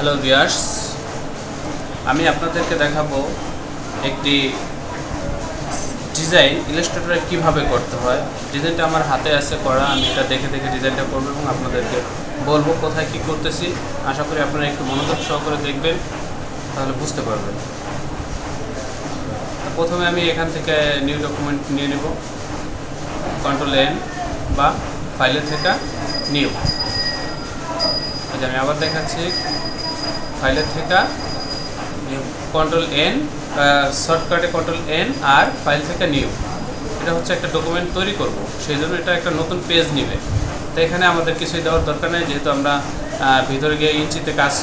Hello viewers, আমি আপনাদেরকে দেখাবো একটি ডিজাইন ইলাস্ট্রেটরে কিভাবে করতে হয়। ডিজাইনটা আমার হাতে আছে করা, আমি এটা দেখে দেখে ডিজাইনটা করব এবং আপনাদেরকে বলবো কোথায় কি করতেছি। আশা করি আপনারা একটু মনোযোগ সহকারে দেখবেন, তাহলে বুঝতে পারবেন। প্রথমে আমি এখান থেকে নিউ ডকুমেন্ট নিয়ে নেব, কন্ট্রোল-N বা ফাইলের থেকে নিউ। আমি আবার দেখাচ্ছি, ফাইলের থেকে কন্ট্রোল-N, শর্টকাটে কন্ট্রোল-N আর ফাইল থেকে নিউ। এটা হচ্ছে একটা ডকুমেন্ট তৈরি করব, সেই জন্য এটা একটা নতুন পেজ নেবে। তো এখানে আমাদের কিছুই দেওয়ার দরকার নেই, যেহেতু আমরা ভিতরে গিয়ে ইঞ্চিতে কাজ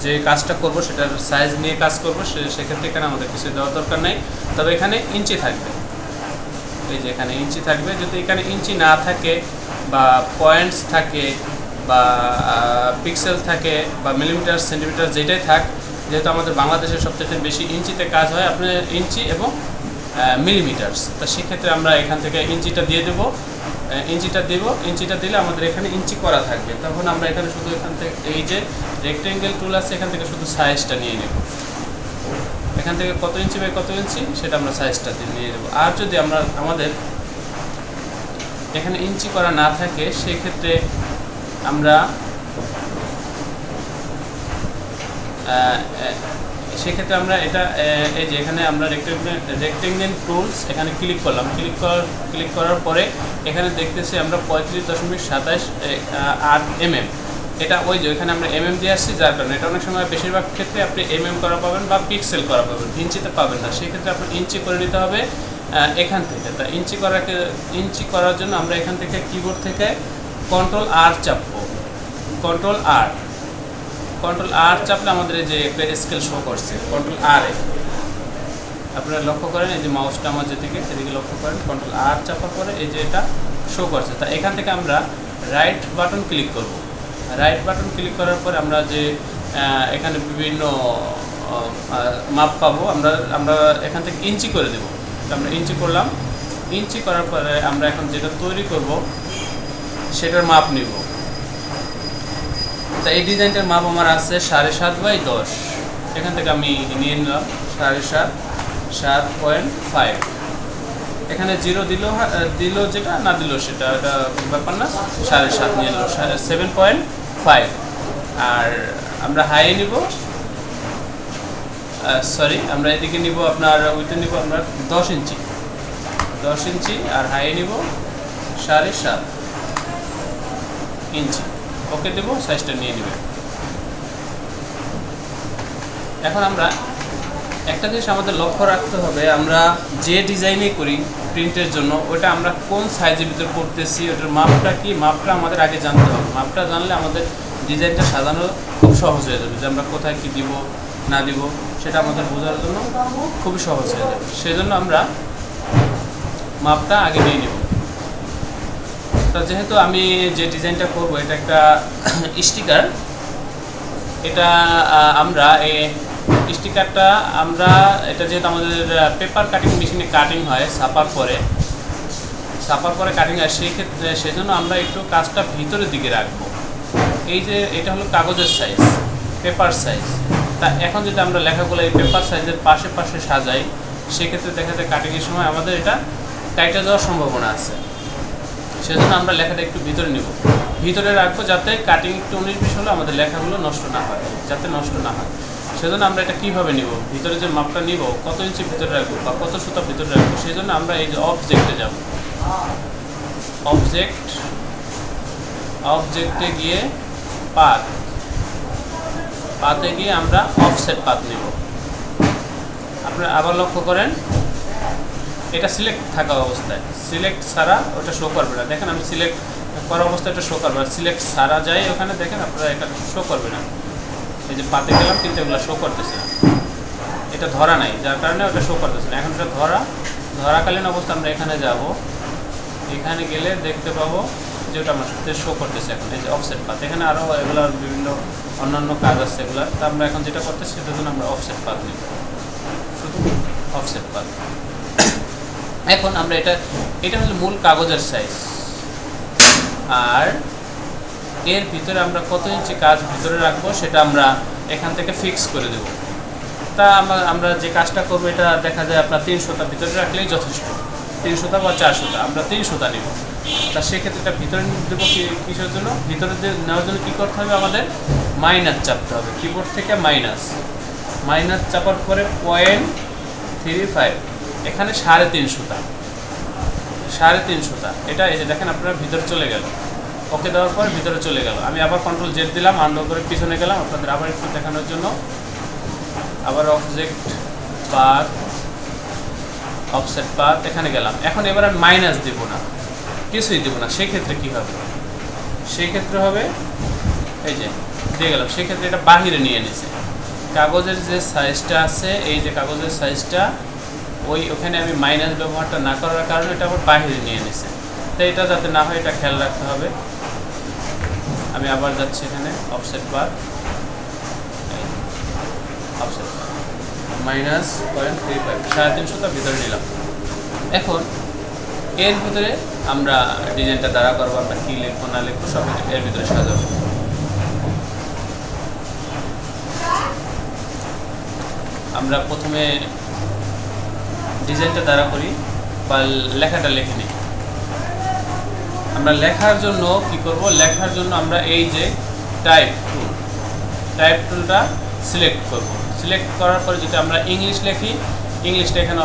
যে কাজটা করব সেটার সাইজ নিয়ে কাজ করব, সেক্ষেত্রে এখানে আমাদের কিছুই দেওয়ার দরকার নেই। তবে এখানে ইঞ্চি থাকবে, এই যে এখানে ইঞ্চি থাকবে। যদি এখানে ইঞ্চি না থাকে বা পয়েন্টস থাকে বা পিক্সেল থাকে বা মিলিমিটার সেন্টিমিটার যেটাই থাক, যেহেতু আমাদের বাংলাদেশের সবচেয়ে বেশি ইঞ্চিতে কাজ হয়, আপনার ইঞ্চি এবং মিলিমিটার্স। তো সেক্ষেত্রে আমরা এখান থেকে ইঞ্চিটা দিয়ে দেবো, ইঞ্চিটা দিলে আমাদের এখানে ইঞ্চি করা থাকবে। তখন আমরা এখানে শুধু এখান থেকে এই যে রেক্টেঙ্গেল টুল আছে, এখান থেকে শুধু সাইজটা নিয়ে নেব। এখান থেকে কত ইঞ্চি বাই কত ইঞ্চি সেটা আমরা সাইজটা নিয়ে নেব। আর যদি আমাদের এখানে ইঞ্চি করা না থাকে, সেক্ষেত্রে আমরা এটা এই যে এখানে আমরা রেক্টেঙ্গেল টুলস এখানে ক্লিক করলাম। ক্লিক করার পরে এখানে দেখতেছি আমরা 35.27 mm। এটা ওই যে এখানে আমরা mm দিয়ে আসছি, যার কারণে এটা অনেক সময় বেশিরভাগ ক্ষেত্রে আপনি mm করা পাবেন বা পিক্সেল করা পাবেন, ইঞ্চিতে পাবেন না। সেক্ষেত্রে আপনার ইঞ্চি করে নিতে হবে এখান থেকে। তা ইঞ্চি করার জন্য আমরা এখান থেকে কিবোর্ড থেকে কন্ট্রোল-R চাপবো। কন্ট্রোল-R চাপলে আমাদের এই যে একটা স্কেল শো করছে, কন্ট্রোল-R এ আপনারা লক্ষ্য করেন, এই যে মাউসটা আমার যেদিকে সেদিকে লক্ষ্য করেন। কন্ট্রোল-R চাপার পরে এই যে এটা শো করছে। তা এখান থেকে আমরা রাইট বাটন ক্লিক করব। রাইট বাটন ক্লিক করার পরে আমরা যে এখানে বিভিন্ন মাপ পাবো, আমরা এখান থেকে ইঞ্চি করে দেব। আমরা ইঞ্চি করলাম। ইঞ্চি করার পরে আমরা এখন যেটা তৈরি করব সেটার মাপ নিব। তা এই ডিজাইনটার মাপ আমার আছে 7.5/10। এখান থেকে আমি নিয়ে নিলাম 7.5। এখানে 0 দিল যেটা, না দিল সেটা এটা ব্যাপার না। 7.5 নিয়ে নিল, 7.5। আর আমরা হাই নিব, আমরা এদিকে নিব আপনার ওইটা নিব আমরা 10 ইঞ্চি আর হাই নিব 7.5 ইঞ্চি। ওকে দেবো, সাইজটা নিয়ে নেবে। এখন আমরা একটা জিনিস আমাদের লক্ষ্য রাখতে হবে, আমরা যে ডিজাইনে করি প্রিন্টের জন্য, ওটা আমরা কোন সাইজের ভিতরে করতেছি, ওটার মাপটা কি, মাপটা আমাদের আগে জানতে হবে। মাপটা জানলে আমাদের ডিজাইনটা সাজানো খুব সহজ হয়ে যাবে, যে আমরা কোথায় কি দিব না দিব সেটা আমাদের বোঝার জন্য খুবই সহজ হয়ে যাবে। সেজন্য আমরা মাপটা আগে নিয়ে নেব। তা যেহেতু আমি যে ডিজাইনটা করব এটা একটা স্টিকার, এটা আমরা এই স্টিকারটা এটা যেহেতু আমাদের পেপার কাটিং মেশিনে কাটিং হয়, ছাপার পরে কাটিং হয়, সেজন্য আমরা একটু কাজটা ভিতরের দিকে রাখবো। এই যে এটা হলো কাগজের সাইজ, পেপার সাইজ। তা এখন যদি আমরা লেখাগুলো এই পেপার সাইজের পাশে সাজাই, সেক্ষেত্রে দেখা যায় কাটিংয়ের সময় আমাদের এটা কাইটা যাওয়ার সম্ভাবনা আছে। সেজন্য আমরা লেখাটা একটু ভিতরে রাখবো, যাতে কাটিং একটু 19-20 হলে আমাদের লেখাগুলো নষ্ট না হয়। সেজন্য আমরা এটা কিভাবে নিব, ভিতরে যে মাপটা নিব, কত ইঞ্চি ভিতরে রাখবো বা কত সুতা ভিতরে রাখবো, সেই জন্য আমরা এই যে অবজেক্টে যাব। অবজেক্টে গিয়ে পাতে গিয়ে আমরা অফসেট পাত নিব। আপনারা আবার লক্ষ্য করেন, এটা সিলেক্ট থাকা অবস্থায়, সিলেক্ট ছাড়া ওটা শো করবে না। দেখেন আমি সিলেক্ট করা অবস্থায় এটা শো করবে না, সিলেক্ট ছাড়া যায় ওখানে দেখেন আপনারা এটা শো করবে না। এই যে পাতে গেলাম কিন্তু এগুলো শো করতেছে না, এটা ধরা নাই, যার কারণে ওটা শো করতেছে না। এখন এটা ধরাকালীন অবস্থা আমরা এখানে যাব, এখানে গেলে দেখতে পাবো যে ওটা আমার সাথে শো করতেছে। এখন এই যে অফসেট পাত, এখানে আরও এগুলোর বিভিন্ন অন্যান্য কাজ আছে এগুলো। তা আমরা এখন যেটা করতেছি সেটার জন্য আমরা অফসেট পাত নিব, শুধু অফসেট পাত। এখন আমরা এটা হলো মূল কাগজের সাইজ, আর এর ভিতরে আমরা কত ইঞ্চি কাজ ভিতরে রাখবো সেটা আমরা এখান থেকে ফিক্স করে দেব। তা আমরা যে কাজটা করবো এটা দেখা যায় আপনার 300টা ভিতরে রাখলেই যথেষ্ট, 300টা বা 400টা, আমরা 300টা নেব। তা সেক্ষেত্রে এটা ভিতরে দেবো কিসের জন্য? ভিতরে নেওয়ার জন্য কী করতে হবে? আমাদের মাইনাস চাপতে হবে, কিবোর্ড থেকে মাইনাস চাপার পরে 0.35, এখানে 350টা, এটা এই যে দেখেন আপনার ভিতরে চলে গেল। ওকে দেওয়ার পরে ভিতরে চলে গেল। আমি আবার কন্ট্রোল জেড দিলাম, আনডু করে পিছনে গেলাম আপনাদের আবার একটু দেখানোর জন্য। আবার অবজেক্ট পাথ, অফসেট পাথ, এখানে গেলাম। এখন এবার আমি মাইনাস দেবো না, কিছুই দেবো না। সেক্ষেত্রে কী হবে? সেক্ষেত্রে হবে এই যে দিয়ে গেলাম, সেক্ষেত্রে এটা বাহিরে নিয়ে নিছে। কাগজের যে সাইজটা আছে, এই যে কাগজের সাইজটা, ওখানে আমি মাইনাস ব্যবহারটা না করার কারণে এটা আবার বাহিরে নিয়ে নিছে। তো এটা যাতে না হয় এটা খেয়াল রাখতে হবে। আমি আবার যাচ্ছি এখানে অফসেট পাথ, মাইনাস 0.35, 350টা ভিতরে নিলাম। এখন এর ভিতরে আমরা ডিজাইনটা দ্বারা করবো, আমরা কী লিখবো না লিখবো সব এর ভিতরে সাজাবো। আমরা প্রথমে ডিজাইনটা দ্বারা করি বা লেখাটা লিখে নিই। আমরা লেখার জন্য কি করব? লেখার জন্য আমরা এই যে টাইপ টুলটা সিলেক্ট করব। সিলেক্ট করার পরে যদি আমরা ইংলিশ লিখি, ইংলিশটা এখানে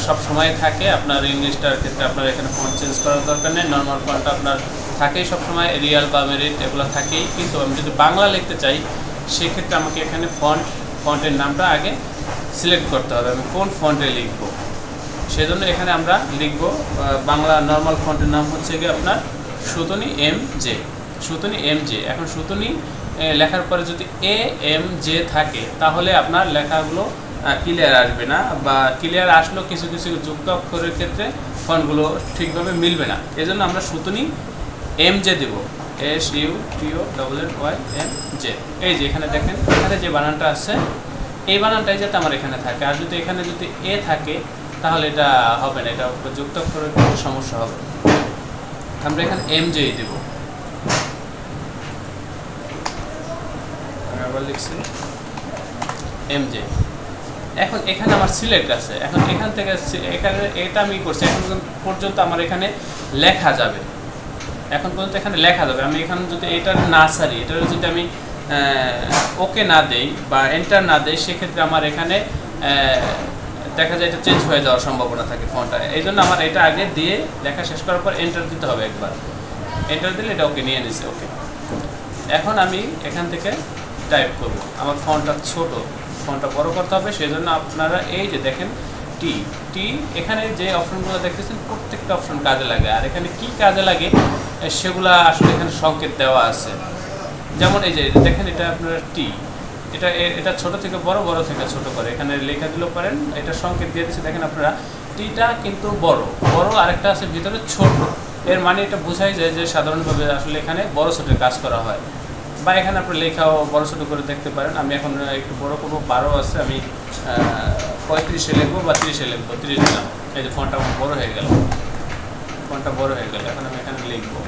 সব সময় থাকে। আপনার ইংলিশটার ক্ষেত্রে আপনার এখানে ফন্ট চেঞ্জ করার দরকার নেই, নর্মাল ফন্টটা আপনার থাকেই সবসময়, রিয়াল বা মেরিট এগুলো থাকেই। কিন্তু আমি যদি বাংলা লিখতে চাই সেক্ষেত্রে আমাকে এখানে ফন্টের নামটা আগে সিলেক্ট করতে হবে, আমি কোন ফন্টে লিখব। সেজন্য এখানে আমরা লিখব বাংলা নর্মাল ফন্টের নাম হচ্ছে গিয়ে আপনার সুতনি MJ। এখন সুতনি লেখার পরে যদি AMJ থাকে তাহলে আপনার লেখাগুলো ক্লিয়ার আসবে না, বা ক্লিয়ার আসলেও কিছু কিছু যুক্ত অক্ষরের ক্ষেত্রে ফন্টগুলো ঠিকভাবে মিলবে না। এজন্য আমরা সুতনি MJ দেব, SUTONNYMJ। এই যে এখানে দেখেন, এখানে যে বানানটা আছে এই বানানটাই যাতে আমার এখানে থাকে। আর যদি এখানে যদি A থাকে তাহলে এটা হবে না, এটা যুক্ত অক্ষরের ক্ষেত্রে সমস্যা হবে। আমরা এখানে MJ দেব। আমি আবার লিখছি MJ। এখন এখানে আমার সিলেক্ট আছে, এখন এখান থেকে এটা আমি করছি, এখন পর্যন্ত আমার এখানে লেখা যাবে। আমি এখানে যদি এটার না সারি, এটার যদি আমি ওকে না দেই বা এন্টার না দেই সেক্ষেত্রে আমার এখানে দেখা যায় এটা চেঞ্জ হয়ে যাওয়ার সম্ভাবনা থাকে ফন্টটা। এই জন্য আমার এটা আগে দিয়ে লেখা শেষ করার পর এন্টার দিতে হবে একবার। এন্টার দিলে এটা ওকে নিয়ে নিছে। ওকে, এখন আমি এখান থেকে টাইপ করব। আমার ফন্টটা ছোট, ফন্টটা বড় করতে হবে। সেই জন্য আপনারা এই যে দেখেন টি এখানে যে অপশনগুলো দেখতেছেন প্রত্যেকটা অপশন কাজে লাগে। আর এখানে কি কাজে লাগে সেগুলা আসলে এখানে সংকেত দেওয়া আছে। যেমন এই যে দেখেন, এটা আপনার এটা ছোট থেকে বড়, বড় থেকে ছোট করে এখানে লেখা দিলেও পারেন। এটা সংকেত দিয়ে দিচ্ছে, দেখেন আপনারা টিটা কিন্তু বড়, আরেকটা আছে ভিতরে ছোট। এর মানে এটা বোঝাই যায় যে সাধারণভাবে আসলে এখানে বড় ছোটের কাজ করা হয়। বা এখানে আপনি লেখাও বড় ছোটো করে দেখতে পারেন। আমি এখন একটু বড় করবো, 12 আছে, আমি 35-এ লিখবো বা 30-এ লিখবো, 30 দিলাম। এই যে ফন্টটা বড় হয়ে গেল, এখন আমি এখানে লিখবো।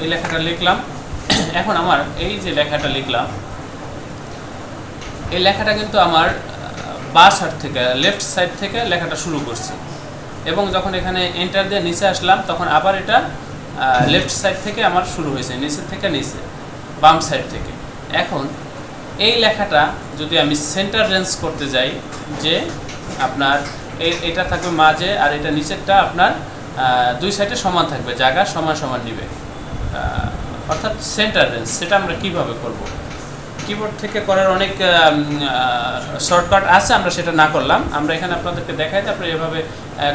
এই লেখাটা লিখলাম। এখন আমার এই যে লেখাটা লিখলাম, এই লেখাটা কিন্তু আমার বাঁ সাইড থেকে, লেফট সাইড থেকে লেখাটা শুরু করছি, এবং যখন এখানে এন্টার দিয়ে নিচে আসলাম তখন আবার এটা লেফট সাইড থেকে আমার শুরু হয়েছে, নিচের থেকে নিচে, বাম সাইড থেকে। এখন এই লেখাটা যদি আমি সেন্টার রেঞ্জ করতে যাই, যে আপনার এটা থাকবে মাঝে আর এটা নিচেরটা আপনার দুই সাইডে সমান থাকবে, জায়গা সমান সমান নিবে, অর্থাৎ সেন্টার রেঞ্জ। সেটা আমরা কিভাবে করব? কিবোর্ড থেকে করার অনেক শর্টকাট আছে, আমরা সেটা না করলাম। আমরা এখানে আপনাদেরকে দেখাই যে আপনারা এভাবে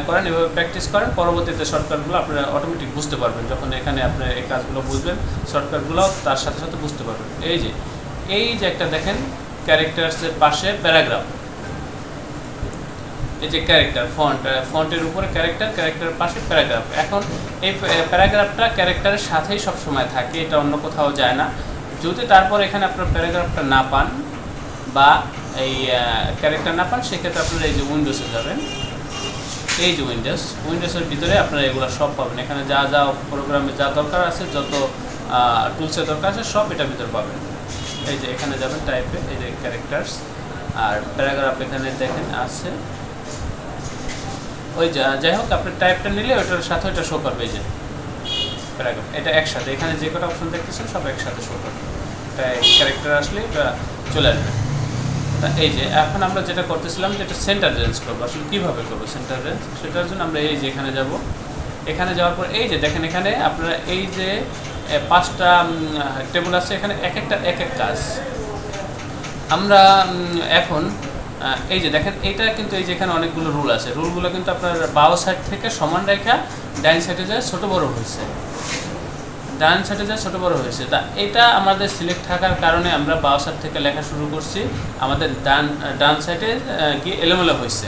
করেন, এভাবে প্র্যাকটিস করেন, পরবর্তীতে শর্টকাটগুলো আপনারা অটোমেটিক বুঝতে পারবেন। যখন এখানে আপনারা এই কাজগুলো বুঝবেন, শর্টকাটগুলো তার সাথে সাথে বুঝতে পারবেন। এই যে এই যে একটা দেখেন ক্যারেক্টারসের পাশে প্যারাগ্রাফ, এই যে ক্যারেক্টার ফন্টের উপরে ক্যারেক্টারের পাশে প্যারাগ্রাফ। এখন এই প্যারাগ্রাফটা ক্যারেক্টারের সাথেই সব সময় থাকে, এটা অন্য কোথাও যায় না। যদি তারপর এখানে আপনার প্যারাগ্রাফটা না পান বা এই ক্যারেক্টার না পান, সেক্ষেত্রে আপনারা এই যে উইন্ডোজে যাবেন, এই যে উইন্ডোজের ভিতরে আপনারা এগুলো সব পাবেন। এখানে যা যা প্রোগ্রামে যা দরকার আছে, যত টুলসের দরকার আছে, সব এটার ভিতরে পাবেন। এই যে এখানে যাবেন টাইপে, এই যে ক্যারেক্টার্স আর প্যারাগ্রাফ এখানে দেখেন আছে। ওই যাই হোক, আপনি টাইপটা নিলে ওইটার সাথে ওইটা শো করবে। এই যে প্যারাগ্রাফ, এটা একসাথে, এখানে যে কটা অপশন দেখতেছেন সব একসাথে শো করবে। এটা ক্যারেক্টার আসলে এটা চলে আসবে। তা এই যে এখন আমরা যেটা করতেছিলাম যে এটা সেন্টার রেঞ্জ করবো। আসলে কীভাবে করবো সেন্টার রেঞ্জ, সেটার জন্য আমরা এই যে এখানে যাব। এখানে যাওয়ার পর এই যে দেখেন এখানে আপনারা এই যে 5টা টেবিল আছে, এখানে এক এক কাজ। আমরা এখন এই যে দেখেন এটা কিন্তু এই যে এখানে অনেকগুলো রুল আছে, রুলগুলো কিন্তু আপনার বাও সাইড থেকে সমান রেখা ডাইন সাইডে যায় ছোটো বড়ো হয়েছে, ডান সাইডে যায় ছোটো বড়ো হয়েছে। তা এটা আমাদের সিলেক্ট থাকার কারণে আমরা বাও সাইড থেকে লেখা শুরু করছি, আমাদের ডান সাইডে গিয়ে এলোমেলো হয়েছে,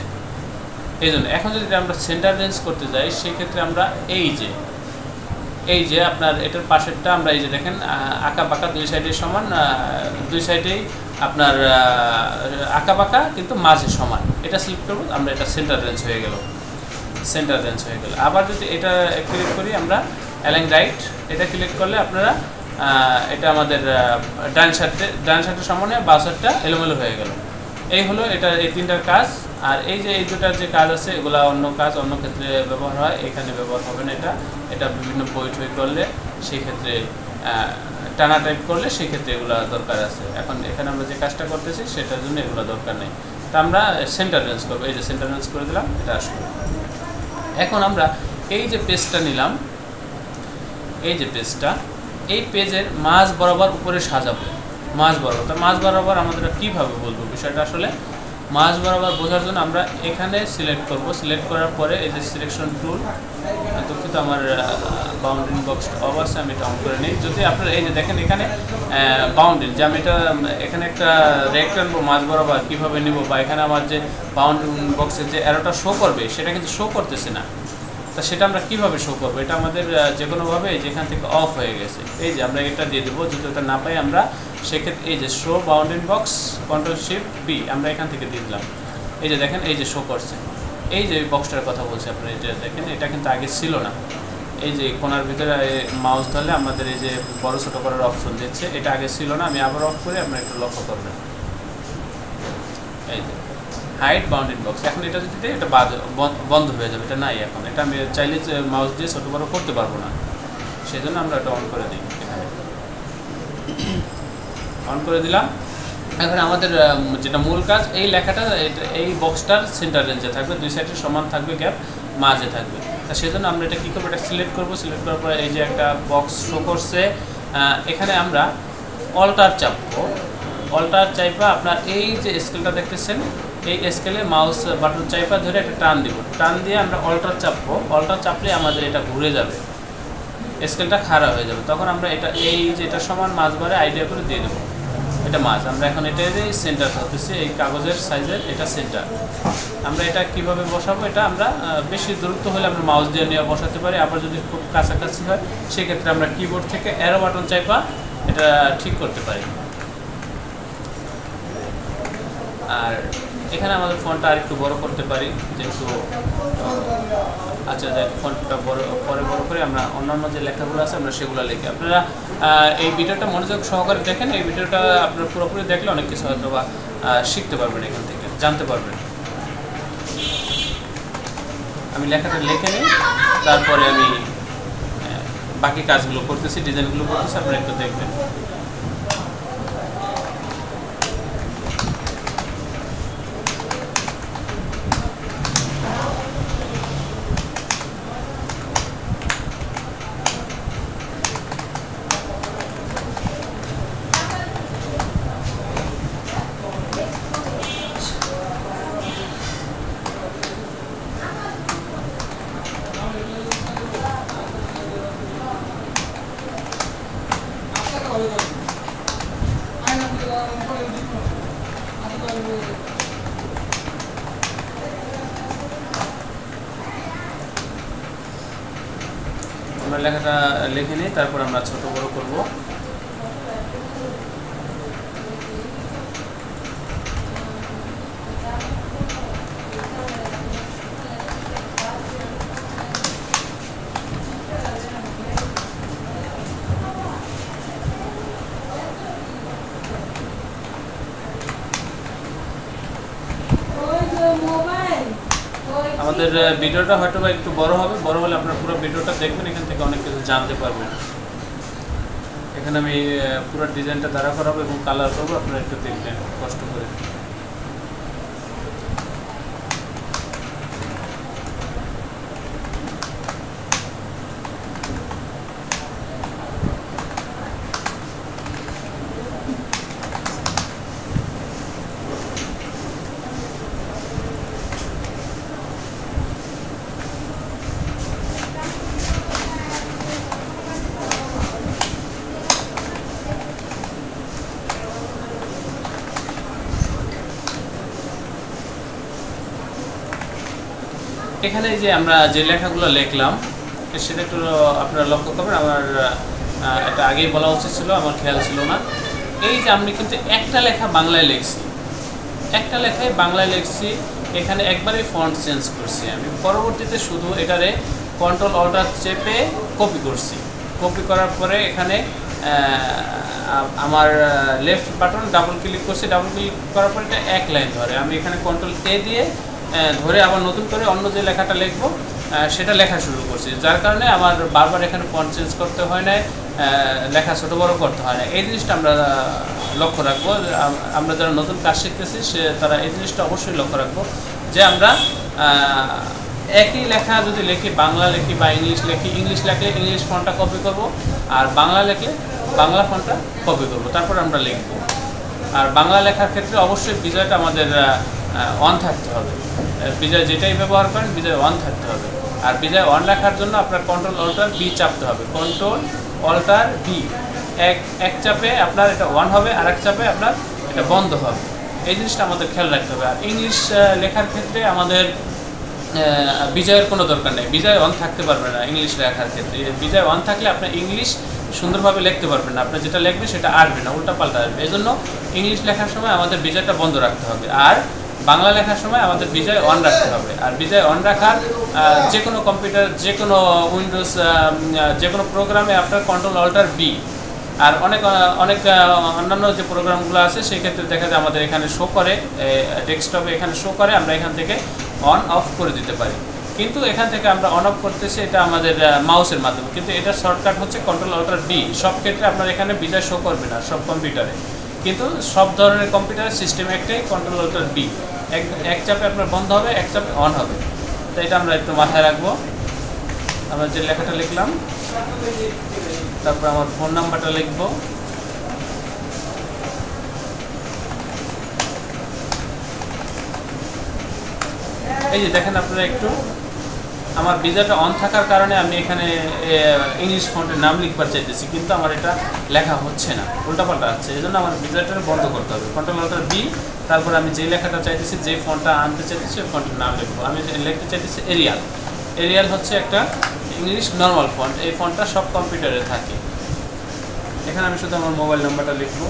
এই জন্য। এখন যদি আমরা সেন্টার রেঞ্জ করতে যাই, সেক্ষেত্রে আমরা এই যে আপনার এটার পাশেরটা আমরা এই যে দেখেন আঁকা বাঁকা দুই সাইডে সমান, দুই সাইডেই আপনার আঁকা বাঁকা কিন্তু মাঝে সমান, এটা সিলেক্ট করবো আমরা। এটা সেন্টার রেঞ্জ হয়ে গেল, সেন্টার রেঞ্জ হয়ে গেল। আবার যদি এটা ক্লিক করি আমরা অ্যালাইন রাইট, এটা ক্লিক করলে আপনারা এটা আমাদের ডান সাইডের সমানে বাঁ সাইডটা এলোমেলো হয়ে গেল। এই হলো এটা, এই 3টার কাজ। আর এই যে এই 2টার যে কাজ আছে, এগুলা অন্য কাজ, অন্য ক্ষেত্রে ব্যবহার হয়, এখানে ব্যবহার হবে না। এটা বিভিন্ন বই টই করলে, সেই ক্ষেত্রে টানা টাইপ করলে সেই ক্ষেত্রে এগুলো দরকার আছে। এখন এখানে আমরা যে কাজটা করতেছি সেটার জন্য এগুলো দরকার নেই। তা আমরা সেন্টার রেঞ্জ করবো, এই যে সেন্টার রেঞ্জ করে দিলাম, এটা আসবে। এখন আমরা এই যে পেজটা নিলাম, এই যে পেজটা, এই পেজের মাঝ বরাবর উপরে সাজাবো, মাঝ বরাবর। তা মাঝ বরাবর আমাদের কীভাবে বলবো বিষয়টা, আসলে মাঝ বরাবর বোঝার জন্য আমরা এখানে সিলেক্ট করব। সিলেক্ট করার পরে এই যে সিলেকশন টুল, দুঃখিত আমার বাউন্ডারি বক্স অফ আছে, আমি এটা অন করে নিই। যদি আপনার এই যে দেখেন এখানে বাউন্ডারি, যে আমি এটা এখানে একটা রেক্ট আনবো মাঝ বরাবর, কীভাবে নিব, বা এখানে আমার যে বাউন্ডারি বক্সের যে অ্যারোটা শো করবে সেটা কিন্তু শো করতেছে না। তা সেটা আমরা কীভাবে শো করবো, এটা আমাদের যে কোনোভাবে যেখান থেকে অফ হয়ে গেছে, এই যে আমরা এটা দিয়ে দেবো। যদি ওটা না পাই আমরা সেক্ষেত্রে এই যে শো বাউন্ডারি বক্স, Ctrl+Shift+B আমরা এখান থেকে দিয়ে দিলাম। এই যে দেখেন এই যে শো করছে, এই যে বক্সটার কথা বলছি আপনারা, এটা দেখেন এটা কিন্তু আগে ছিল না। এই যে কোণার ভিতরে মাউস ধরলে আমাদের এই যে বড় ছোটো করার অপশন দিচ্ছে, এটা আগে ছিল না। আমি আবার অফ করে আপনারা একটু লক্ষ্য করবেন, এই যে হাইড বাউন্ডারি বক্স। এখন এটা যদি দিই এটা বন্ধ হয়ে যাবে, এটা নাই এখন। এটা আমি চাইলে মাউস দিয়ে ছোটো বড়ো করতে পারবো না, সেই জন্য আমরা এটা অন করে দিই। এখানে অন করে দিলাম। এখন আমাদের যেটা মূল কাজ, এই লেখাটা এই বক্সটার সেন্টার রেঞ্জে থাকবে, দুই সাইডে সমান থাকবে, গ্যাপ মাঝে থাকবে। তা সেজন্য আমরা এটা কী করবো, এটা সিলেক্ট করবো। সিলেক্ট করার পরে এই যে একটা বক্স শো করছে, এখানে আমরা অল্টার চাপবো। অল্টার চাইপা আপনার এই যে স্কেলটা দেখতেছেন, এই স্কেলে মাউস বাটন চাইপা ধরে একটা টান দিব। টান দিয়ে আমরা অল্টার চাপবো। অল্টার চাপলে আমাদের এটা ঘুরে যাবে, স্কেলটা খাড়া হয়ে যাবে। তখন আমরা এটা এই যে এটা সমান মাঝ বারে আইডিয়া করে দিয়ে দেবো, এটা মাঝ। আমরা এখন এটা সেন্টার ধরতেছি, এই কাগজের সাইজের এটা সেন্টার। আমরা এটা কিভাবে বসাবো, এটা আমরা বেশি দূরত্ব হলে আমরা মাউস দিয়ে নিয়ে বসাতে পারি। আবার যদি খুব কাছাকাছি হয় সেক্ষেত্রে আমরা কিবোর্ড থেকে অ্যারো বাটন চাইপা এটা ঠিক করতে পারি। আর এখানে আমাদের ফন্টটা আর একটু বড় করতে পারি, যেহেতু আচ্ছা যাই ফন্টটা পরে বড় করে আমরা অন্যান্য যে লেখাগুলো আছে আমরা সেগুলো লিখি। আপনারা এই ভিডিওটা মনোযোগ সহকারে দেখেন। এই ভিডিওটা আপনারা পুরোপুরি দেখলে অনেক কিছু হয়তো বা শিখতে পারবেন, এখান থেকে জানতে পারবেন। আমি লেখাটা লিখে নিই, তারপরে আমি বাকি কাজগুলো করতেছি, ডিজাইনগুলো করতেছি, আপনারা একটু দেখবেন। আমরা লেখাটা লিখে নিই, তারপর আমরা ছোট বড় করব। আমাদের ভিডিওটা হয়তো বা একটু বড় হবে, বড় হলে আপনারা পুরো ভিডিওটা দেখবেন, এখান থেকে অনেক কিছু জানতে পারবেন। এখানে আমি পুরো ডিজাইনটা দ্বারা করাবো এবং কালার করবো, আপনারা একটু দেখবেন কষ্ট করে। এখানে যে আমরা যে লেখাগুলো লিখলাম সেটা একটু আপনারা লক্ষ্য করবেন। আমার এটা আগেই বলা উচিত ছিল, আমার খেয়াল ছিল না। এই যে আমি কিন্তু একটা লেখা বাংলায় লিখছি, একটা লেখায় বাংলায় লিখছি, এখানে একবারে ফন্ট চেঞ্জ করছি আমি। পরবর্তীতে শুধু এটারে কন্ট্রোল অল্টার চেপে কপি করছি। কপি করার পরে এখানে আমার লেফট বাটন ডাবল ক্লিক করছি, ডাবল ক্লিক করার পরে এটা এক লাইন ধরে। আমি এখানে কন্ট্রোল এ দিয়ে ধরে আবার নতুন করে অন্য যে লেখাটা লিখবো সেটা লেখা শুরু করছি, যার কারণে আমার বারবার এখানে ফন্ট চেঞ্জ করতে হয় না, লেখা ছোটো বড়ো করতে হয় না। এই জিনিসটা আমরা লক্ষ্য রাখবো। আমরা যারা নতুন কাজ শিখতেছি তারা এই জিনিসটা অবশ্যই লক্ষ্য রাখবো যে আমরা একই লেখা যদি লিখি, বাংলা লিখি বা ইংলিশ লিখি, ইংলিশ লেখলে ইংলিশ ফন্টটা কপি করব, আর বাংলা লিখলে বাংলা ফন্টটা কপি করব, তারপর আমরা লিখব। আর বাংলা লেখার ক্ষেত্রে অবশ্যই বিজয়টা আমাদের অন থাকতে হবে। বিজয় যেটাই ব্যবহার করেন বিজয় অন থাকতে হবে। আর বিজয় অন লেখার জন্য আপনার কন্ট্রোল অল্টার বি চাপতে হবে। কন্ট্রোল অল্টার বি, এক চাপে আপনার এটা অন হবে, আর এক চাপে আপনার এটা বন্ধ হবে। এই জিনিসটা আমাদের খেয়াল রাখতে হবে। আর ইংলিশ লেখার ক্ষেত্রে আমাদের বিজয়ের কোনো দরকার নেই, বিজয় অন থাকতে পারবে না ইংলিশ লেখার ক্ষেত্রে। বিজয় অন থাকলে আপনার ইংলিশ সুন্দরভাবে লিখতে পারবেন না, আপনার যেটা লিখবে সেটা আসবে না, উল্টাপাল্টা আসবে। এই জন্য ইংলিশ লেখার সময় আমাদের বিজয়টা বন্ধ রাখতে হবে, আর বাংলা লেখার সময় আমাদের বিজয় অন রাখতে হবে। আর বিজয় অন রাখার যে কোনো কম্পিউটার, যে কোনো উইন্ডোজ, যে কোনো প্রোগ্রামে আপনার কন্ট্রোল অল্টার বি। আর অনেক অন্যান্য যে প্রোগ্রামগুলো আছে সেই ক্ষেত্রে দেখা যায় আমাদের এখানে শো করে, ডেস্কটপে এখানে শো করে, আমরা এখান থেকে অন অফ করে দিতে পারি। কিন্তু এখান থেকে আমরা অন অফ করতেছি এটা আমাদের মাউসের মাধ্যমে, কিন্তু এটার শর্টকাট হচ্ছে কন্ট্রোল অল্টার বি। সব ক্ষেত্রে আপনার এখানে বিজয় শো করবে না সব কম্পিউটারে, কিন্তু সব ধরনের কম্পিউটার সিস্টেম একটাই কন্ট্রোল অল্টার বি। এক চাপে আপনার বন্ধ হবে, এক চাপে অন হবে। তো এটা আমরা একটু মাথায় রাখবো। আমরা যে লেখাটা লিখলাম, তারপর আমার ফোন নাম্বারটা লিখব। এই যে দেখেন আপনারা একটু, আমার বিজাটা অন থাকার কারণে আমি এখানে ইংলিশ ফন্টের নাম লিখবার চাইতেছি, কিন্তু আমার এটা লেখা হচ্ছে না, উল্টাপাল্টা আছে। এই জন্য আমার বিজাটা বন্ধ করতে হবে। কন্ট্রোল অল্টার বি, তারপর আমি যে লেখাটা চাইতেছি, যে ফন্টটা আনতে চাইতেছি ওই ফন্টের নাম লিখবো। আমি লিখতে চাইতেছি এরিয়াল। এরিয়াল হচ্ছে একটা ইংলিশ নর্মাল ফন্ট, এই ফন্টটা সব কম্পিউটারে থাকে। এখানে আমি শুধু আমার মোবাইল নাম্বারটা লিখবো।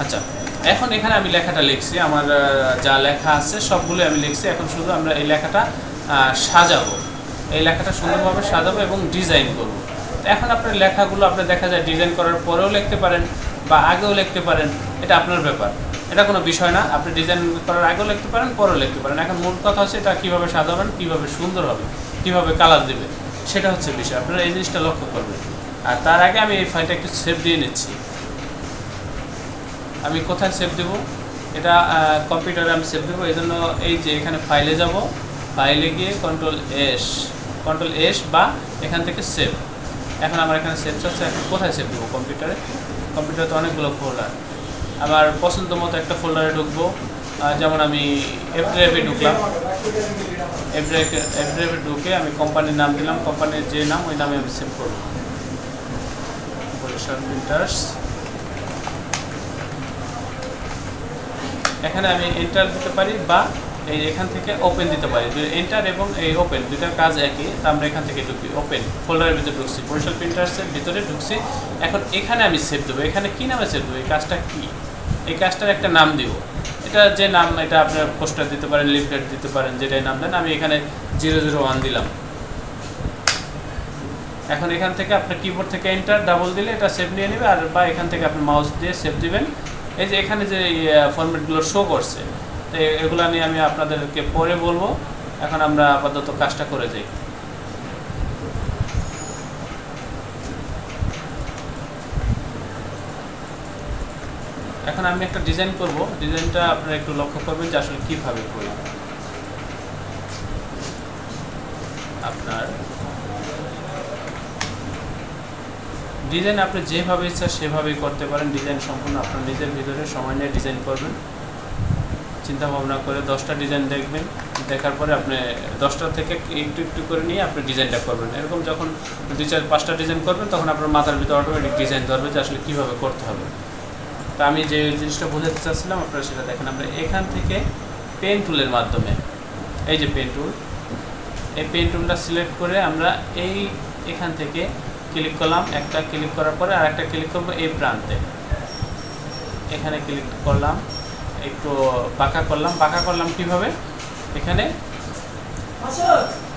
আচ্ছা, এখন এখানে আমি লেখাটা লিখছি, আমার যা লেখা আছে সবগুলো আমি লিখছি। এখন শুধু আমরা এই লেখাটা সাজাবো, এই লেখাটা সুন্দরভাবে সাজাবো এবং ডিজাইন করবো। এখন আপনার লেখাগুলো আপনার দেখা যায় ডিজাইন করার পরেও লিখতে পারেন বা আগেও লিখতে পারেন, এটা আপনার ব্যাপার, এটা কোনো বিষয় না। আপনি ডিজাইন করার আগেও লিখতে পারেন, পরেও লিখতে পারেন। এখন মূল কথা হচ্ছে এটা কীভাবে সাজাবেন, কীভাবে সুন্দর হবে, কীভাবে কালার দেবে, সেটা হচ্ছে বিষয়। আপনারা এই জিনিসটা লক্ষ্য করবেন। আর তার আগে আমি এই ফাইলটা একটু সেভ দিয়ে নিচ্ছি। আমি কোথায় সেভ দেব, এটা কম্পিউটারে আমি সেভ দেবো। এই জন্য এই যে এখানে ফাইলে যাব, ফাইলে গিয়ে কন্ট্রোল এস বা এখান থেকে সেভ। এখন আমার এখানে সেভ চাচ্ছে, এখন কোথায় সেভ দেবো কম্পিউটারে? কম্পিউটারে তো অনেকগুলো ফোল্ডার, আমার পছন্দ মতো একটা ফোল্ডারে ঢুকবো। যেমন আমি এফ ড্রাইভে ঢুকলাম, এফ ড্রাইভে ঢুকে আমি কোম্পানির নাম দিলাম, কোম্পানির যে নাম ওই নামে আমি সেভ করবো। Commercial printers. এখানে আমি এন্টার দিতে পারি বা এই এখান থেকে ওপেন দিতে পারি। এন্টার এবং এই ওপেন দুটার কাজ একই, তা আমরা এখান থেকে ঢুকি। ওপেন ফোল্ডারের ভিতরে ঢুকছি, কমার্শিয়াল প্রিন্টার্সের ভিতরে ঢুকছি। এখন এখানে আমি সেভ দেবো। এখানে কি নামে সেভ দেবো? এই কাজটা কি, এই কাজটার একটা নাম দিব। এটা যে নাম, এটা আপনার পোস্টার দিতে পারেন, লিফলেট দিতে পারেন, যেটাই নাম দেন। আমি এখানে 001 দিলাম। এখন এখান থেকে আপনার কিবোর্ড থেকে এন্টার ডাবল দিলে এটা সেভ নিয়ে নেবে, আর বা এখান থেকে আপনি মাউস দিয়ে সেভ দিবেন। এই যে এখানে যে ফরম্যাটগুলো শো করছে, তো এগুলো নিয়ে আমি আপনাদেরকে পরে বলবো। এখন আমরা আপাতত কাজটা করে যাই। এখন আমি একটা ডিজাইন করব। ডিজাইনটা আপনারা একটু লক্ষ্য করবেন যে আসলে কীভাবে করি। আপনার ডিজাইন আপনি যেভাবে ইচ্ছা সেভাবেই করতে পারেন। ডিজাইন সম্পূর্ণ আপনার নিজের ভিতরে সময় নিয়ে ডিজাইন করবেন, চিন্তা ভাবনা করে 10টা ডিজাইন দেখবেন। দেখার পরে আপনি 10টা থেকে একটু একটু করে নিয়ে আপনি ডিজাইনটা করবেন। এরকম যখন 2-4-5টা ডিজাইন করবেন, তখন আপনার মাথার ভিতরে অটোমেটিক ডিজাইন ধরবে যে আসলে কীভাবে করতে হবে। তা আমি যে জিনিসটা বোঝাতে চাচ্ছিলাম আপনারা সেটা দেখেন। আমরা এখান থেকে পেন টুলের মাধ্যমে, এই যে পেন টুল, এই পেন টুলটা সিলেক্ট করে আমরা এখান থেকে ক্লিক করলাম। একটা ক্লিক করার পরে আর একটা ক্লিক করবো এই প্রান্তে। এখানে ক্লিক করলাম, একটু বাঁকা করলাম। বাঁকা করলাম কীভাবে? এখানে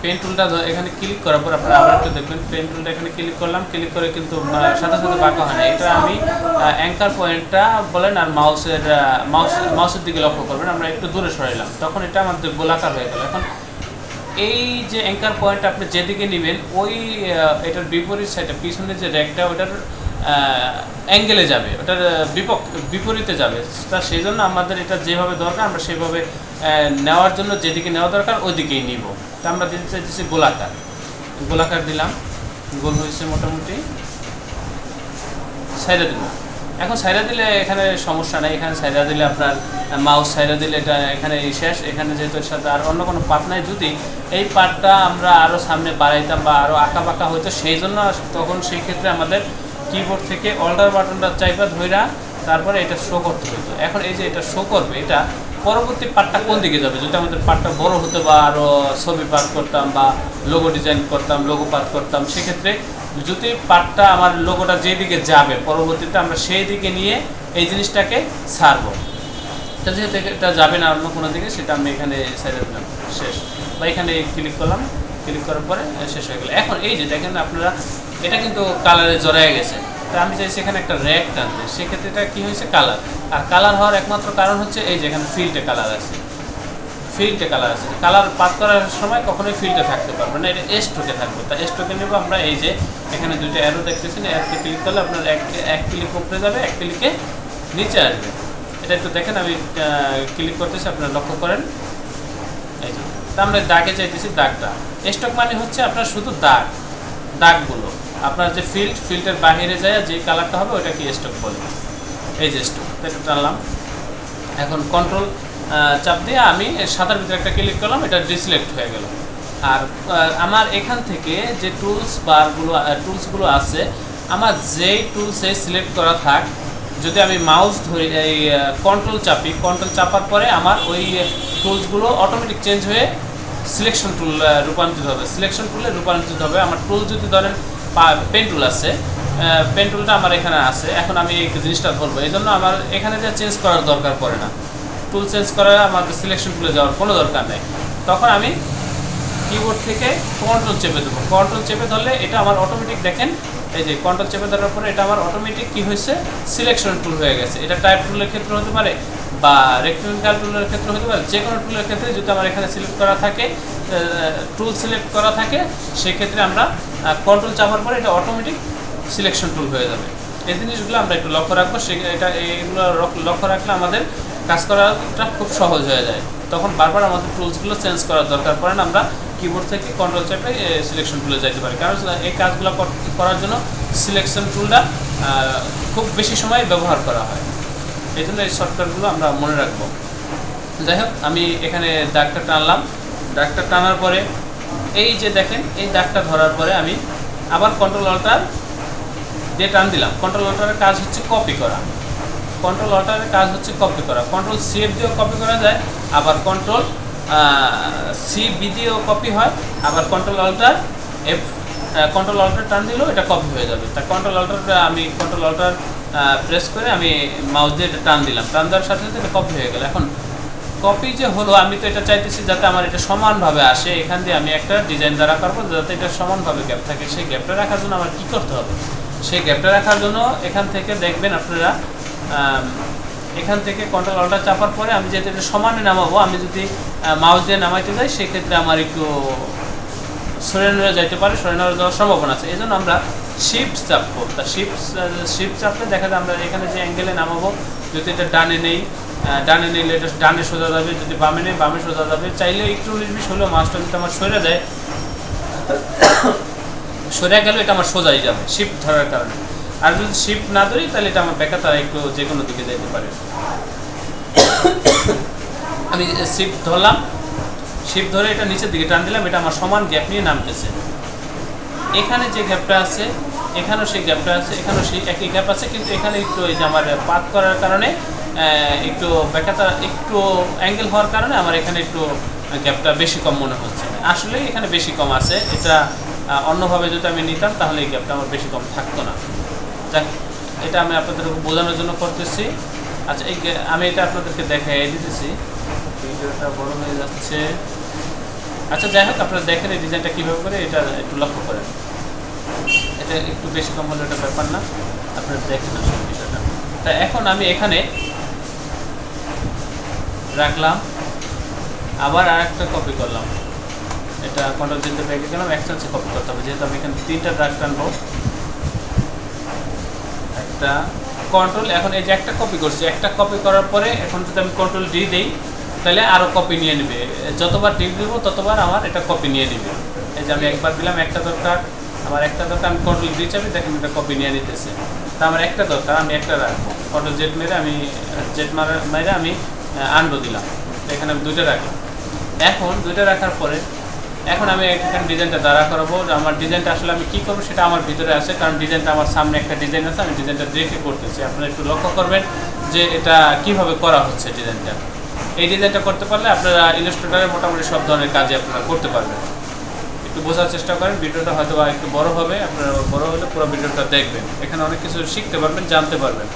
পেন টুলটা এখানে ক্লিক করার পর আপনারা আবার একটু দেখবেন, পেন টুলটা এখানে ক্লিক করলাম। ক্লিক করে কিন্তু সাথে সাথে বাঁকা হয় না। এটা আমি অ্যাঙ্কার পয়েন্টটা বলেন আর মাউসের দিকে লক্ষ্য করবেন। আমরা একটু দূরে সরাইলাম, তখন এটা আমাদের গোলাকার হয়ে গেল। এখন এই যে অ্যাঙ্কার পয়েন্ট আপনি যেদিকে নেবেন, ওই এটার বিপরীত সাইডে পিছনে যে র্যাকটা ওটার অ্যাঙ্গেলে যাবে, ওটার বিপরীতে যাবে। তা সেই জন্য আমাদের এটা যেভাবে দরকার আমরা সেভাবে নেওয়ার জন্য যেদিকে নেওয়া দরকার ওই দিকেই নিব। তা আমরা দিতে চাইতেছি গোলাকার। গোলাকার দিলাম, গোল হয়েছে মোটামুটি। সাইডা দিলাম। এখন সাইডা দিলে এখানে সমস্যা নেই। এখানে সাইডা দিলে আপনার মাউস সাইডা দিলে এটা এখানে শেষ। এখানে যেহেতু এর সাথে আর অন্য কোনো পার্ট নাই, যদি এই পার্টটা আমরা আরও সামনে বাড়াইতাম বা আরও আঁকা বাঁকা হইতো, সেই জন্য তখন সেই ক্ষেত্রে আমাদের কিবোর্ড থেকে অল্টার বাটনটা চাইপা ধইরা তারপরে এটা শো করতে হতো। এখন এই যে এটা শো করবে, এটা পরবর্তী পার্টটা কোন দিকে যাবে। যদি আমাদের পার্টটা বড় হতো বা আরও ছবি পার্ট করতাম বা লোগো ডিজাইন করতাম, লোগো পার্ট করতাম, সেক্ষেত্রে যদি পার্টটা আমার লোগোটা যেদিকে যাবে পরবর্তীতে আমরা সেই দিকে নিয়ে এই জিনিসটাকে ছাড়বো। এটা যেহেতু এটা যাবে না অন্য কোনো দিকে, সেটা আমি এখানে সাইডে দিলাম, শেষ। বা এখানে ক্লিক করলাম, ক্লিক করার পরে শেষ হয়ে গেল। এখন এই যে দেখেন আপনারা, এটা কিন্তু কালারে জড়ায় গেছে। তা আমি চাইছি এখানে একটা র্যাক টানতে, সেক্ষেত্রে এটা কী হয়েছে? কালার। আর কালার হওয়ার একমাত্র কারণ হচ্ছে এই যে এখানে ফিল্ডে কালার আছে। ফিল্ডে কালার আছে, কালার পাস করার সময় কখনোই ফিল্ডে থাকতে পারবে না, এটা স্ট্রোকে থাকবে। তা স্ট্রোকে নেব আমরা। এই যে এখানে দুটো অ্যারো দেখতেছেন, অ্যারোতে ক্লিক করলে আপনার এক ক্লিক উপরে যাবে, এক ক্লিকে নিচে আসবে। এটা একটু দেখেন, আমি ক্লিক করতেছি, আপনারা লক্ষ্য করেন। এই যে তা আমরা দাগে চাইতেছি, দাগটা। স্ট্রোক মানে হচ্ছে আপনার শুধু দাগগুলো, আপনার যে ফিল্ডের বাইরে যায় যে কালারটা হবে ওটা কি স্ট্রোক বলে। এই যে স্ট্রোক, এটা টানলাম। এখন কন্ট্রোল চাপ দিয়ে আমি সাদার ভিতরে একটা ক্লিক করলাম, এটা ডিসিলেক্ট হয়ে গেল। আর আমার এখান থেকে যে টুলসগুলো আছে, আমার যেই টুলসে সিলেক্ট করা থাক, যদি আমি মাউস ধরি, এই কন্ট্রোল চাপি, কন্ট্রোল চাপার পরে আমার ওই টুলসগুলো অটোমেটিক চেঞ্জ হয়ে সিলেকশন টুল রূপান্তরিত হবে। সিলেকশন টুলে রূপান্তরিত হবে। আমার টুল যদি ধরেন পেন টুল আছে, পেন টুলটা আমার এখানে আছে। এখন আমি এই জিনিসটা ধরবো, এই জন্য আমার এখানে যা চেঞ্জ করার দরকার পড়ে না। টুল চেঞ্জ করার আমাদের সিলেকশন টুলে যাওয়ার কোনো দরকার নেই। তখন আমি কিবোর্ড থেকে কন্ট্রোল চেপে দেবো। কন্ট্রোল চেপে ধরলে এটা আমার অটোমেটিক, দেখেন এই যে কন্ট্রোল চেপে ধরার পরে এটা আমার অটোমেটিক কী হয়েছে? সিলেকশন টুল হয়ে গেছে। এটা টাইপ টুলের ক্ষেত্রে হতে পারে বা রেক্টেঙ্গেল টুলের ক্ষেত্রে হতে পারে। যে কোনো টুলের ক্ষেত্রে যদি আমার এখানে সিলেক্ট করা থাকে, টুল সিলেক্ট করা থাকে, সেক্ষেত্রে আমরা কন্ট্রোল চাপার পরে এটা অটোমেটিক সিলেকশন টুল হয়ে যাবে। এই জিনিসগুলো আমরা একটু লক্ষ্য রাখবো। এগুলো লক্ষ্য রাখলে আমাদের কাজ করাটা খুব সহজ হয়ে যায়। তখন বারবার আমাদের টুলসগুলো চেঞ্জ করার দরকার পড়ে না। আমরা কিবোর্ড থেকে কন্ট্রোল চেপে সিলেকশন টুলে যাইতে পারি, কারণ এই কাজগুলো করার জন্য সিলেকশন টুলটা খুব বেশি সময় ব্যবহার করা হয়। এই জন্য এই শর্টকাটগুলো আমরা মনে রাখবো। যাই হোক, আমি এখানে দাগটা টানলাম। দাগটা টানার পরে এই যে দেখেন, এই দাগটা ধরার পরে আমি আবার কন্ট্রোল অল্টার দিয়ে টান দিলাম। কন্ট্রোল অল্টারের কাজ হচ্ছে কপি করা, কন্ট্রোল অল্টারের কাজ হচ্ছে কপি করা। কন্ট্রোল CF দিয়েও কপি করা যায়, আবার কন্ট্রোল CB দিয়েও কপি হয়, আবার কন্ট্রোল অল্টার টান দিলেও এটা কপি হয়ে যাবে। তা কন্ট্রোল অল্টার প্রেস করে আমি মাউস দিয়ে এটা টান দিলাম, টান দেওয়ার সাথে সাথে এটা কপি হয়ে গেল। এখন কপি যে হলো, আমি তো এটা চাইতেছি যাতে আমার এটা সমানভাবে আসে। এখান দিয়ে আমি একটা ডিজাইন দ্বারা করবো যাতে এটা সমানভাবে গ্যাপ থাকে। সেই গ্যাপটা রাখার জন্য আমার কী করতে হবে? সেই গ্যাপটা রাখার জন্য এখান থেকে দেখবেন আপনারা, এখান থেকে কন্ট্রোল অল্টার চাপার পরে আমি যেহেতু এটা সমানে নামাবো, আমি যদি মাউস দিয়ে নামাইতে যাই সেক্ষেত্রে আমার একটু সরে নেওয়া যাইতে পারে, সরে নেওয়া যাওয়ার সম্ভাবনা আছে। এই জন্য আমরা শিফট চাপবো। তা শিফট চাপলে দেখা যায় আমরা এখানে যে অ্যাঙ্গেলে নামাবো, যদি এটা ডানে নেই, ডানে নিলে এটা ডানে সোজা যাবে, যদি বামে নেই বামে সোজা যাবে। চাইলে একটু 19-20 হলেও মাউসটা যদি আমার সরে যায়, সরে গেলে এটা আমার সোজাই যাবে শিফট ধরার কারণে। আর যদি শিফট না ধরি তাহলে এটা আমার বেকার তারা একটু যে কোনো দিকে যেতে পারে। আমি শিফট ধরলাম, শিফট ধরে এটা নিচের দিকে টান দিলাম, এটা আমার সমান গ্যাপ নিয়ে নামতেছে। এখানে যে গ্যাপটা আছে এখানেও সেই গ্যাপটা আছে, এখানেও সেই একই গ্যাপ আছে, কিন্তু এখানে একটু এই যে আমার পাত করার কারণে একটু বেকারটা একটু অ্যাঙ্গেল হওয়ার কারণে আমার এখানে একটু গ্যাপটা বেশি কম মনে হচ্ছে। আসলে এখানে বেশি কম আছে, এটা অন্যভাবে যদি আমি নিতাম তাহলে এই গ্যাপটা আমার বেশি কম থাকতো না। যাক, এটা আমি আপনাদেরকে বোঝানোর জন্য করতেছি। আচ্ছা, আমি এটা আপনাদেরকে দেখাই দিতেছি, ভিডিওটা বড় হয়ে যাচ্ছে। আচ্ছা, যাই হোক, আপনারা দেখেন এই ডিজাইনটা কীভাবে করে, এটা একটু লক্ষ্য করেন। এটা একটু বেশি কম হলে এটা ব্যাপার না, আপনারা দেখেন আসলে বিষয়টা। তা এখন আমি এখানে রাখলাম, আবার আর একটা কপি করলাম, এটা কন্ট্রোল চিনতে ব্যাকে গেলাম, এক্সটেন্সে কপি করতে হবে। যেহেতু আমি এখানে 3টা ড্রাগ টানবো, একটা কন্ট্রোল, এখন এই যে একটা কপি করছি, একটা কপি করার পরে এখন যদি আমি কন্ট্রোল D দিই তাহলে আরও কপি নিয়ে নেবে। যতবার D দিব ততবার আমার এটা কপি নিয়ে নেবে। এই যে আমি একবার দিলাম, একটা দরকার, আমার একটা দরকার, আমি কন্ট্রোল D চাপি, দেখেন এটা কপি নিয়ে নিতেছে। তা আমার একটা দরকার, আমি একটা রাখবো, কন্ট্রোল Z মেরে আমি মেরে আমি আনডু দিলাম, এখানে আমি 2টা রাখলাম। এখন 2টা রাখার পরে এখন আমি এখানে ডিজাইনটা দাঁড়া করাবো। আমার ডিজাইনটা আসলে আমি কী করবো সেটা আমার ভিতরে আছে, কারণ ডিজাইনটা আমার সামনে একটা ডিজাইন আছে, আমি ডিজাইনটা দেখে করতেছি। আপনারা একটু লক্ষ্য করবেন যে এটা কিভাবে করা হচ্ছে ডিজাইনটা। এই ডিজাইনটা করতে পারলে আপনারা ইলাস্ট্রেটরে মোটামুটি সব ধরনের কাজে আপনারা করতে পারবেন। একটু বোঝার চেষ্টা করেন, ভিডিওটা হয়তো বা একটু বড় হবে, আপনারা বড় হলে পুরো ভিডিওটা দেখবেন, এখানে অনেক কিছু শিখতে পারবেন, জানতে পারবেন।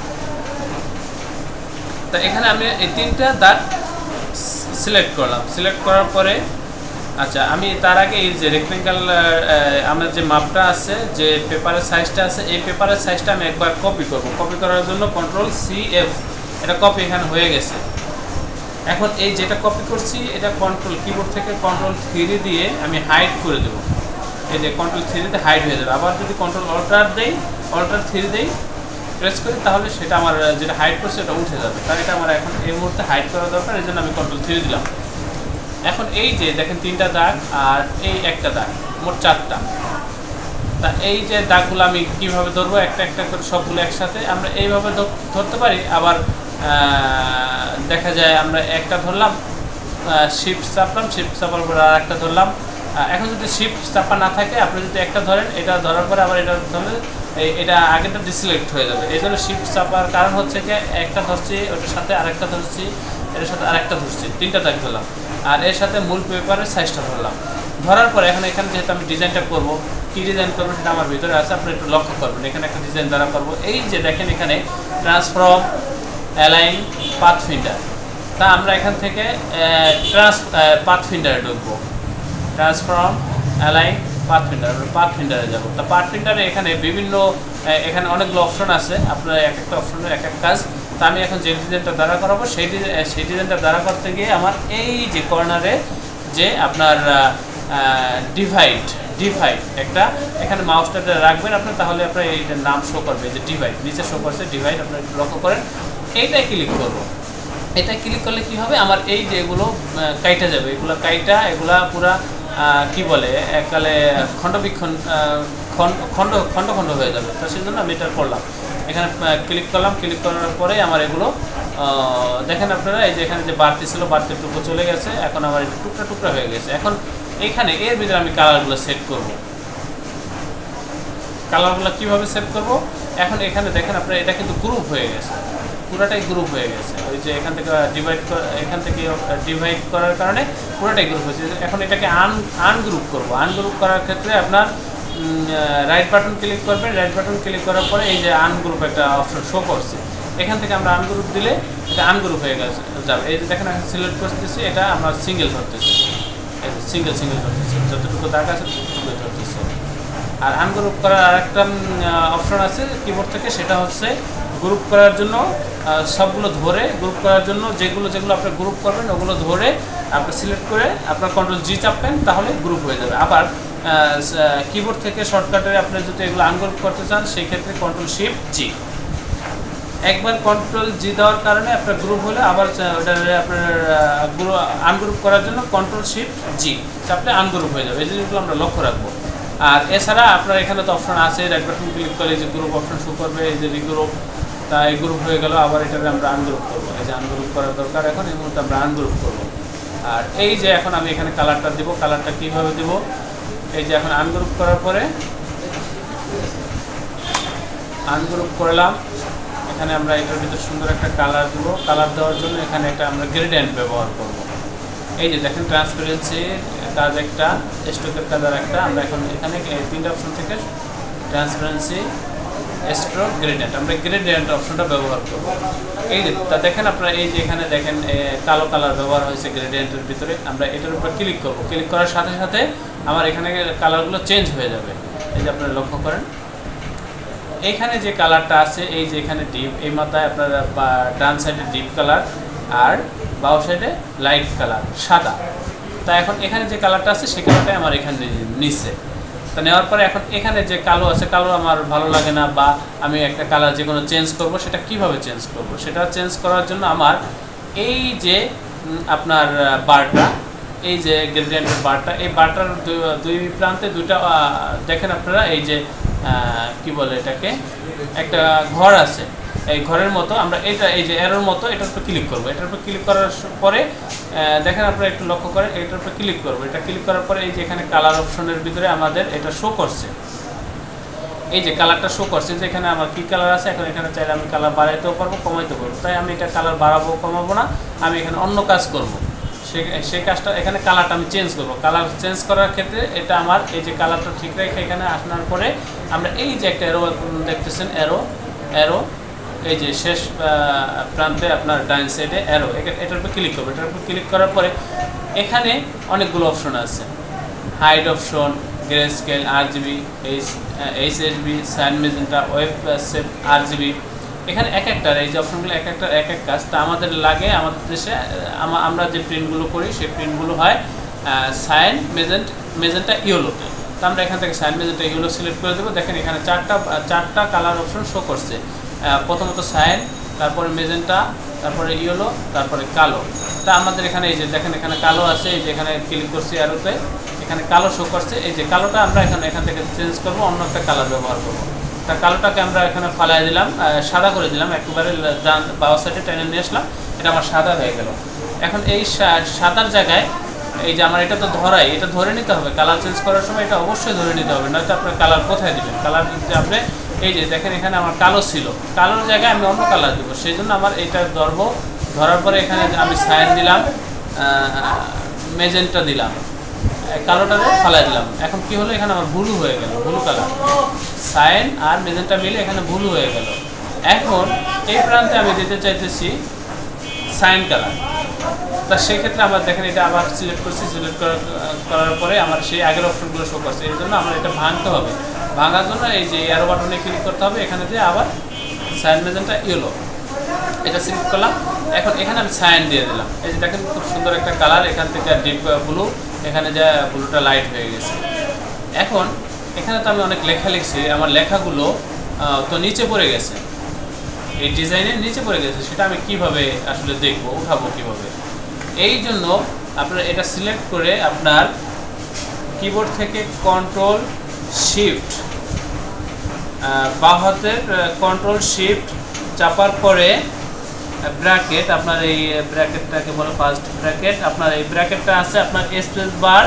তা এখানে আমি এই 3টা দাগ সিলেক্ট করলাম, সিলেক্ট করার পরে আচ্ছা, আমি তার আগে এই যে রেক্টেঙ্গেল আমার যে মাপটা আছে, যে পেপারের সাইজটা আছে, এই পেপারের সাইজটা আমি একবার কপি করব। কপি করার জন্য কন্ট্রোল CF, এটা কপি এখানে হয়ে গেছে। এখন এই যেটা কপি করছি এটা কন্ট্রোল কিবোর্ড থেকে কন্ট্রোল 3 দিয়ে আমি হাইড করে দেবো। এই যে কন্ট্রোল 3 তে হাইড হয়ে যাবে। আবার যদি কন্ট্রোল অল্টার 3 দেই, প্রেস করি, তাহলে সেটা আমার যেটা হাইড করছে এটা উঠে যাবে। কারণ এটা আমার এখন এই মুহূর্তে হাইড করা দরকার, এই জন্য আমি কন্ট্রোল 3 দিলাম। এখন এই যে দেখেন 3টা দাগ আর এই একটা দাগ, মোট 4টা। তা এই যে দাগগুলো আমি কিভাবে ধরবো, একটা একটা করে সবগুলো একসাথে আমরা এইভাবে ধরতে পারি। আবার দেখা যায় আমরা একটা ধরলাম, শিফট চাপলাম, শিফট চাপার পরে আর একটা ধরলাম। এখন যদি শিফট চাপা না থাকে, আপনি যদি একটা ধরেন, এটা ধরার পরে আবার এটা ধরলে এটা আগেটা ডিসিলেক্ট হয়ে যাবে। এই জন্য শিফট চাপার কারণ হচ্ছে যে একটা ধরছি, ওটার সাথে আরেকটা ধরছি, এর সাথে আরেকটা ধরছি, 3টা দাগ ধরলাম, আর এর সাথে মূল পেপারের সাইজটা ধরলাম। ধরার পরে এখন এখানে যেহেতু আমি ডিজাইনটা করব, কী ডিজাইন করবো সেটা আমার ভিতরে আছে, আপনি একটু লক্ষ্য করবেন। এখানে একটা ডিজাইন দ্বারা করবো, এই যে দেখেন এখানে ট্রান্সফর্ম, অ্যালাইন, পাথ ফিন্ডার। তা আমরা এখান থেকে পাথ ফিন্ডারে ঢুকবো, ট্রান্সফর্ম, অ্যালাইন, পাথ ফিন্ডার, পাথ ফিন্ডারে যাবো। তা পাথ ফিন্ডারে এখানে বিভিন্ন, এখানে অনেকগুলো অপশন আছে, আপনার এক একটা অপশনের এক এক কাজ। তা আমি এখন যে ডিজাইনটা দ্বারা করাবো সেই ডিজাইনটা দ্বারা করতে গিয়ে আমার এই যে কর্নারে যে আপনার ডিভাইড একটা, এখানে মাউসটা রাখবেন আপনার, তাহলে আপনার এইটার নাম শো করবে, যে ডিভাইড নিচে শো করছে ডিভাইড, আপনার একটু লক্ষ্য করেন। এইটাই ক্লিক করবো, এটা ক্লিক করলে কি হবে, আমার এই যে এগুলো কাইটা যাবে, এগুলো কাইটা, এগুলা পুরা কি বলে এককালে খণ্ড খণ্ড হয়ে যাবে। তো সেই জন্য আমি এটা করলাম, এখানে ক্লিক করলাম। ক্লিক করার পরে আমার এগুলো দেখেন আপনারা, এই যে এখানে যে বাড়তি ছিল, বাড়তি টুকরো চলে গেছে, এখন আমার এটা টুকরা টুকরা হয়ে গেছে। এখন এখানে এর ভিতরে আমি কালারগুলো সেট করব। কালারগুলো কীভাবে সেভ করব, এখন এখানে দেখেন আপনার এটা কিন্তু গ্রুপ হয়ে গেছে, পুরোটাই গ্রুপ হয়ে গেছে। ওই যে এখান থেকে ডিভাইড করার কারণে পুরোটাই গ্রুপ হয়েছে। এখন এটাকে আনগ্রুপ করব। আনগ্রুপ করার ক্ষেত্রে আপনার রাইট বাটন ক্লিক করবেন। রাইট বাটন ক্লিক করার পরে এই যে আনগ্রুপ একটা অপশন শো করছে, এখান থেকে আমরা আনগ্রুপ দিলে এটা আনগ্রুপ হয়ে যাবে। এই যে দেখেন এখন সিলেক্ট করতেছি, এটা আমরা সিঙ্গেল ধরতেছি, সিঙ্গেল ধরতেছি, যতটুকু দাগ আছে ততটুকু ধরতেছি। আর আনগ্রুপ করার আরেকটা অপশন আছে কিবোর্ড থেকে, সেটা হচ্ছে গ্রুপ করার জন্য সবগুলো ধরে গ্রুপ করার জন্য যেগুলো আপনি গ্রুপ করবেন ওগুলো ধরে আপনি সিলেক্ট করে আপনার কন্ট্রোল জি চাপবেন, তাহলে গ্রুপ হয়ে যাবে। আবার কিবোর্ড থেকে শর্টকাটে আপনি যদি এগুলো আনগ্রুপ করতে চান সেই ক্ষেত্রে কন্ট্রোল শিফট জি। একবার কন্ট্রোল জি দেওয়ার কারণে আপনার গ্রুপ হলে আবার ওটা আপনার আনগ্রুপ করার জন্য কন্ট্রোল শিফট জি চাপলে আনগ্রুপ হয়ে যাবে। এই জিনিসগুলো আমরা লক্ষ্য রাখবো। আর এছাড়া আপনার এখানে তো অপশন আছে, রাইট বাটন ক্লিক করলে যে গ্রুপ অপশন শো করবে, এই যে রিগ্রুপ, তা এই গ্রুপ হয়ে গেল। আবার এটাকে আমরা আনগ্রুপ করবো, এই যে আনগ্রুপ করার দরকার এখন, এই মুহূর্তে আমরা আনগ্রুপ করবো। আর এই যে এখন আমি এখানে কালারটা দিব, কালারটা কীভাবে দিব, এই যে এখন আনগ্রুপ করার পরে আনগ্রুপ করলাম, এখানে আমরা এটার ভিতরে সুন্দর একটা কালার দেব। কালার দেওয়ার জন্য এখানে একটা আমরা গ্রেডিয়েন্ট ব্যবহার করব। এই যে দেখেন ট্রান্সপারেন্সির কাজ একটা, স্ট্রোকের কাজ আর একটা। আমরা এখন এখানে তিনটা অপশন থেকে ট্রান্সপারেন্সি, স্ট্রোক, গ্রেডিয়েন্ট, আমরা গ্রেডিয়েন্ট অপশনটা ব্যবহার করব। এই যে তা দেখেন আপনারা, এই যে এখানে দেখেন কালো কালার ব্যবহার হয়েছে গ্রেডিয়েন্টের ভিতরে। আমরা এটার উপর ক্লিক করব, ক্লিক করার সাথে সাথে আমার এখানে কালারগুলো চেঞ্জ হয়ে যাবে। এই যে আপনারা লক্ষ্য করেন এইখানে যে কালারটা আছে, এই যে এখানে ডিপ, এই মাথায় আপনারা ডান সাইডে ডিপ কালার আর বাও সাইডে লাইট কালার সাদা। তা এখন এখানে যে কালারটা আছে সেই কালারটাই আমার এখানে নিচ্ছে। তা নেওয়ার পরে এখন এখানে যে কালো আছে, কালো আমার ভালো লাগে না, বা আমি একটা কালার যে কোনো চেঞ্জ করব, সেটা কিভাবে চেঞ্জ করব, সেটা চেঞ্জ করার জন্য আমার এই যে আপনার বারটা, এই যে গ্রেডিয়েন্টের বারটা, এই বারটার দুই প্রান্তে দুইটা দেখেন আপনারা, এই যে কি বলে এটাকে, একটা ঘর আছে, এই ঘরের মতো আমরা এটা, এই যে এরোর মতো এটার উপর ক্লিক করবো। এটার উপর ক্লিক করার পরে দেখেন আপনারা একটু লক্ষ্য করেন, এটার উপর ক্লিক করবো। এটা ক্লিক করার পরে এই যে এখানে কালার অপশনের ভিতরে আমাদের এটা শো করছে, এই যে কালারটা শো করছে, যে এখানে আমার কী কালার আছে। এখন এখানে চাইলে আমি কালার বাড়াইতেও পারবো, কমাইতে পারবো। তাই আমি এটা কালার বাড়াবো কমাবো না, আমি এখানে অন্য কাজ করব। সেই কাজটা এখানে কালারটা আমি চেঞ্জ করবো। কালার চেঞ্জ করার ক্ষেত্রে এটা আমার এই যে কালারটা ঠিক রেখে এখানে আসার পরে আমরা এই যে একটা অ্যারো দেখতেছেন, অ্যারো এই যে শেষ প্রান্তে আপনার ডাইন সাইডে অ্যারো, এটার উপর ক্লিক করবো। এটার উপর ক্লিক করার পরে এখানে অনেকগুলো অপশন আছে, hide option, greyscale, RGB, HSB, cyan magenta, web safe, RGB। এখানে এক একটার এই যে অপশনগুলো এক একটার এক এক কাজ। তা আমাদের লাগে, আমাদের দেশে আমরা যে প্রিন্টগুলো করি সেই প্রিন্টগুলো হয় সাইন মেজেন্টা ইয়েলোতে। তো আমরা এখান থেকে সাইন মেজেন্টা ইয়েলো সিলেক্ট করে দেবো। দেখেন এখানে চারটা কালার অপশন শো করছে। প্রথমত সাইন, তারপরে মেজেন্টা, তারপরে ইয়েলো, তারপরে কালো। তা আমাদের এখানে এই যে দেখেন এখানে কালো আছে, এই যে এখানে ক্লিক করছি অ্যারোতে, এখানে কালো শো করছে। এই যে কালোটা আমরা এখান থেকে চেঞ্জ করবো, অন্য একটা কালার ব্যবহার করবো। তা কালোটাকে আমরা এখানে ফালাই দিলাম, সাদা করে দিলাম, একেবারে বাও সাইডে টেনে নিয়ে আসলাম, এটা আমার সাদা হয়ে গেল। এখন এই সাদার জায়গায় এই যে আমার এটা তো ধরাই, এটা ধরে নিতে হবে কালার চেঞ্জ করার সময়, এটা অবশ্যই ধরে নিতে হবে, নয়তো আপনার কালার কোথায় দেবেন। কালার যে আপনি এই যে দেখেন এখানে আমার কালো ছিল, কালোর জায়গায় আমি অন্য কালার দেবো, সেই জন্য আমার এইটা ধরবো। ধরার পরে এখানে আমি সাইন দিলাম, মেজেন্টা দিলাম, কালোটাকে ফালাই দিলাম। এখন কি হলো, এখানে আমার ব্লু হয়ে গেল, ব্লু কালার, সাইন আর মেজেন্টা মিলে এখানে ব্লু হয়ে গেল। এখন এই প্রান্তে আমি দিতে চাইতেছি সাইন কালার। তা সেক্ষেত্রে আমার দেখেন এটা আবার সিলেক্ট করছি, সিলেক্ট করার পরে আমার সেই আগের অপশনগুলো শো করছে। এই জন্য আমার এটা ভাঙতে হবে। ভাঙার জন্য এই যে অ্যারো বাটনে ক্লিক করতে হবে, এখানে দিয়ে আবার সাইন মেজেন্টা ইয়েলো এটা সিলেক্ট করলাম। এখন এখানে আমি সাইন দিয়ে দিলাম। এই যে দেখেন খুব সুন্দর একটা কালার, এখান থেকে ডিপ ব্লু, এখানে যা ব্লুটা লাইট হয়ে গেছে। এখন এখানে তো আমি অনেক লেখা লিখছি, আমার লেখাগুলো তো নিচে পড়ে গেছে, এই ডিজাইনের নিচে পড়ে গেছে, সেটা আমি কিভাবে আসলে দেখবো, উঠাবো কিভাবে। এই জন্য আপনার এটা সিলেক্ট করে আপনার কিবোর্ড থেকে কন্ট্রোল শিফট, বাঁ হাতের কন্ট্রোল শিফট চাপার পরে ব্র্যাকেট, আপনার এই ব্র্যাকেটটাকে বলে ফার্স্ট ব্র্যাকেট। আপনার এই ব্র্যাকেটটা আছে আপনার স্পেস বার,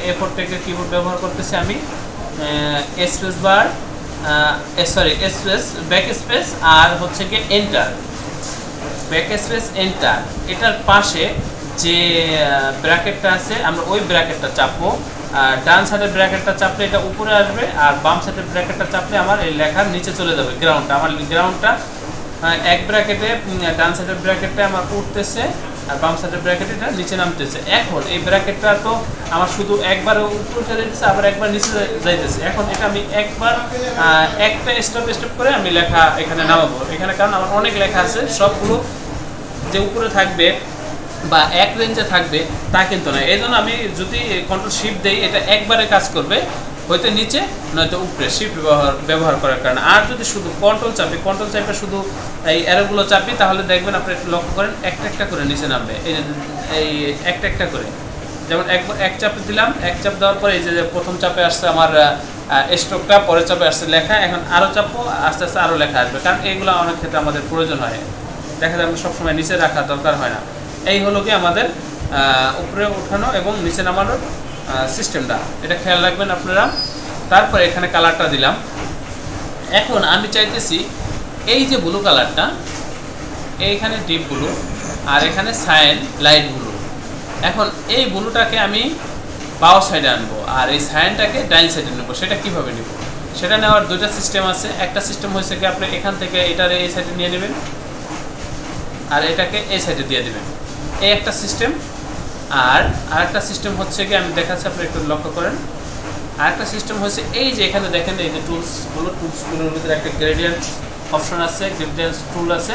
A4 থেকে কিবোর্ড ব্যবহার করতেছি আমি, space bar, sorry space backspace আর হচ্ছে কি এন্টার, ব্যাক স্পেস এন্টার। এটার পাশে যে ব্র্যাকেটটা আছে আমরা ওই ব্র্যাকেটটা চাপবো। ডান সাইডের ব্র্যাকেটটা চাপলে এটা উপরে আসবে, আর বাম সাইডের ব্র্যাকেটটা চাপলে আমার এই লেখার নিচে চলে যাবে গ্রাউন্ডটা। আমার গ্রাউন্ডটা এক ব্র্যাকেটে, ডান সাইডের ব্র্যাকেটটা আমার উঠতেছে আর বাম সাইডের ব্র্যাকেটে এটা নিচে নামতেছে। এখন এই ব্র্যাকেটটা তো আমার শুধু একবার উপরে উঠে যাইতেছে, আবার একবার নিচে যাইতেছে। এখন এটা আমি একবার একটা স্টেপ করে আমি লেখা এখানে নামাবো এখানে, কারণ আমার অনেক লেখা আছে, সবগুলো যে উপরে থাকবে বা এক রেঞ্জে থাকবে তা কিন্তু না। এই জন্য আমি যদি কন্ট্রোল শিফট দেই এটা একবারে কাজ করবে, হয়তো নিচে নয়তো উপরে শিফট ব্যবহার করার কারণে। আর যদি শুধু কন্ট্রোল চাপে শুধু এই অ্যারোগুলো চাপি, তাহলে দেখবেন আপনি একটু লক্ষ্য করেন একটা করে নিচে নামবে, এই একটা করে। যেমন এক চাপে দিলাম, এক চাপ দেওয়ার পরে এই যে প্রথম চাপে আসছে আমার স্ট্রোকটা, পরের চাপে আসছে লেখা, এখন আরও চাপবো, আস্তে আস্তে আরও লেখা আসবে, কারণ এইগুলো অনেক ক্ষেত্রে আমাদের প্রয়োজন হয়। দেখা যায় আমরা সবসময় নিচে রাখা দরকার হয় না। এই হলো কি আমাদের উপরে উঠানো এবং নিচে নামানোর সিস্টেমটা, এটা খেয়াল রাখবেন আপনারা। তারপরে এখানে কালারটা দিলাম। এখন আমি চাইতেছি এই যে ব্লু কালারটা, এইখানে ডিপ ব্লু আর এখানে সাইন লাইট ব্লু। এখন এই ব্লুটাকে আমি বাও সাইডে আনবো আর এই সাইনটাকে ডাইন সাইডে নেবো। সেটা কিভাবে নেব? সেটা নেওয়ার দুইটা সিস্টেম আছে। একটা সিস্টেম হয়েছে কি আপনি এখান থেকে এটারে এই সাইডে নিয়ে নেবেন আর এটাকে এই সাইডে দিয়ে দেবেন, এই একটা সিস্টেম। আর আরেকটা সিস্টেম হচ্ছে কি আমি দেখাচ্ছি, আপনি একটু লক্ষ্য করেন। আরেকটা সিস্টেম হচ্ছে এই যে এখানে দেখেন এই যে টুলসগুলোর ভিতরে একটা গ্রেডিয়েন্ট অপশন আছে, গ্রেডিয়েন্ট টুল আছে।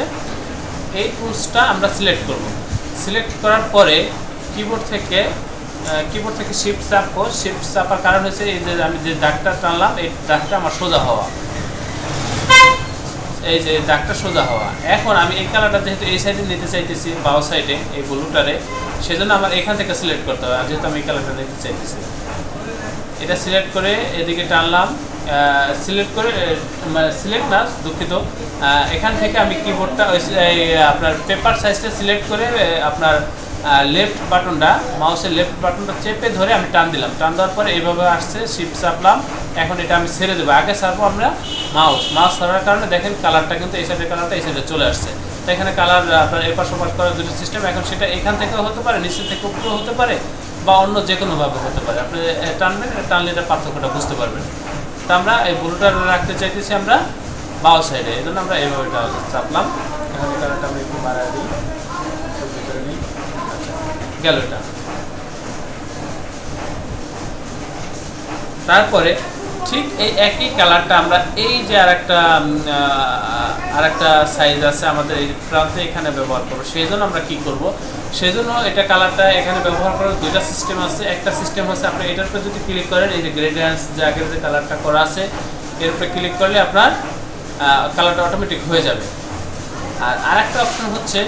এই টুলসটা আমরা সিলেক্ট করব। সিলেক্ট করার পরে কিবোর্ড থেকে শিফট চাপবো। শিফট চাপার কারণ হচ্ছে এই যে আমি যে দাগটা টানলাম এই দাগটা আমার সোজা হওয়া, এই যে দাগটা সোজা হওয়া। এখন আমি এই কালারটা যেহেতু এই সাইডে নিতে চাইতেছি, বাও সাইডে এই ব্লুটারে, সেজন্য আমার এখান থেকে সিলেক্ট করতে হবে। আর যেহেতু আমি এই কালারটা নিতে চাইতেছি, এটা সিলেক্ট করে এদিকে টানলাম, সিলেক্ট করে সিলেক্ট না দুঃখিত, এখান থেকে আমি কিবোর্ডটা আপনার পেপার সাইজটা সিলেক্ট করে আপনার লেফট বাটনটা, মাউসের লেফট বাটনটা চেপে ধরে আমি টান দিলাম। টান দেওয়ার পরে এইভাবে আসছে, শিফট চাপলাম। এখন এটা আমি ছেড়ে দেবো। আগে ছাড়বো আমরা মাউস ছাড়ার কারণে দেখেন কালারটা কিন্তু এই সাইডের কালারটা এই সাইডে চলে আসছে। তো এখানে কালার আপনার এপাশ ওপাশ করার দুটো সিস্টেম। এখন সেটা এখান থেকেও হতে পারে, নিচে থেকে উপরেও হতে পারে, বা অন্য যে কোনোভাবে হতে পারে। আপনি টানবেন, টানলে এটা পার্থক্যটা বুঝতে পারবেন। তো আমরা এই ব্লুটা রাখতে চাইতেছি আমরা বাও সাইডে, এই জন্য আমরা এইভাবে চাপলাম। এখানে কালারটা আমি একটু বাড়াই দিই, ভিতরে নিই, গেল এটা। তারপরে ঠিক এই একই কালারটা আমরা এই যে আরেকটা সাইজ আছে আমাদের এই প্রান্তে এখানে ব্যবহার করবো। সেই জন্য আমরা কি করব, সেই জন্য এটা কালারটা এখানে ব্যবহার করার দুইটা সিস্টেম আছে। একটা সিস্টেম হচ্ছে আপনি এটার উপরে যদি ক্লিক করেন, এই যে গ্রেডিয়েন্টস যে আগের যে কালারটা করা আছে এর উপরে ক্লিক করলে আপনার কালারটা অটোমেটিক হয়ে যাবে। আর আরেকটা অপশন হচ্ছে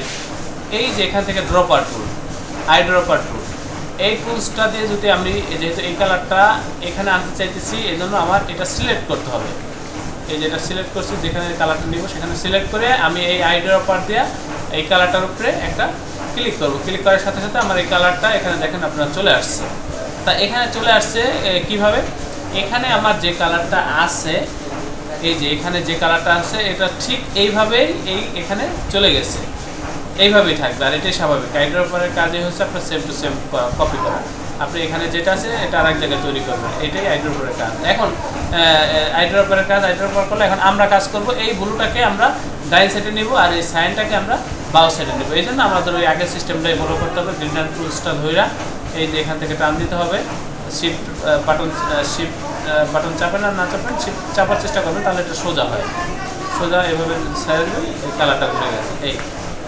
এই যে এখান থেকে ড্রপার টুল, আই ড্রপার টুল, এই টুলসটা দিয়ে যদি আমি যেহেতু এই কালারটা এখানে আনতে চাইতেছি, এই জন্য আমার এটা সিলেক্ট করতে হবে। এই যেটা সিলেক্ট করছি, যেখানে কালারটা নিব সেখানে সিলেক্ট করে আমি এই আই ড্রপার দিয়ে এই কালারটার উপরে একটা ক্লিক করব। ক্লিক করার সাথে সাথে আমার এই কালারটা এখানে দেখেন আপনার চলে আসছে। তা এখানে চলে আসছে কিভাবে? এখানে আমার যে কালারটা আছে, এই যে এখানে যে কালারটা আছে এটা ঠিক এইভাবেই এখানে চলে গেছে, এইভাবেই থাকবে। আর এটাই স্বাভাবিক। আইড্রপারের কাজই হচ্ছে আপনার সেম টু সেম কপি করা। আপনি এখানে যেটা আছে এটা আরেক জায়গায় তৈরি করবেন, এটাই আইড্রপারের কাজ। এখন আইড্রপারের কাজ আইড্রপার করলে এখন আমরা কাজ করব এই ব্লুটাকে আমরা ডাইন সাইডে নিব আর এই সাইনটাকে আমরা বাও সাইডে নেব। এই জন্য আমাদের ওই আগের সিস্টেমটাই ফলো করতে হবে। গ্রিন টুলসটা ধইরা এই যে এখান থেকে টান দিতে হবে, শিফট বাটন চাপেন আর না চাপেন শিফট চাপার চেষ্টা করবেন, তাহলে এটা সোজা হয়। সোজা এভাবে ছেড়ে দেবেন, এই কালারটা ঘুরে গেছে, এই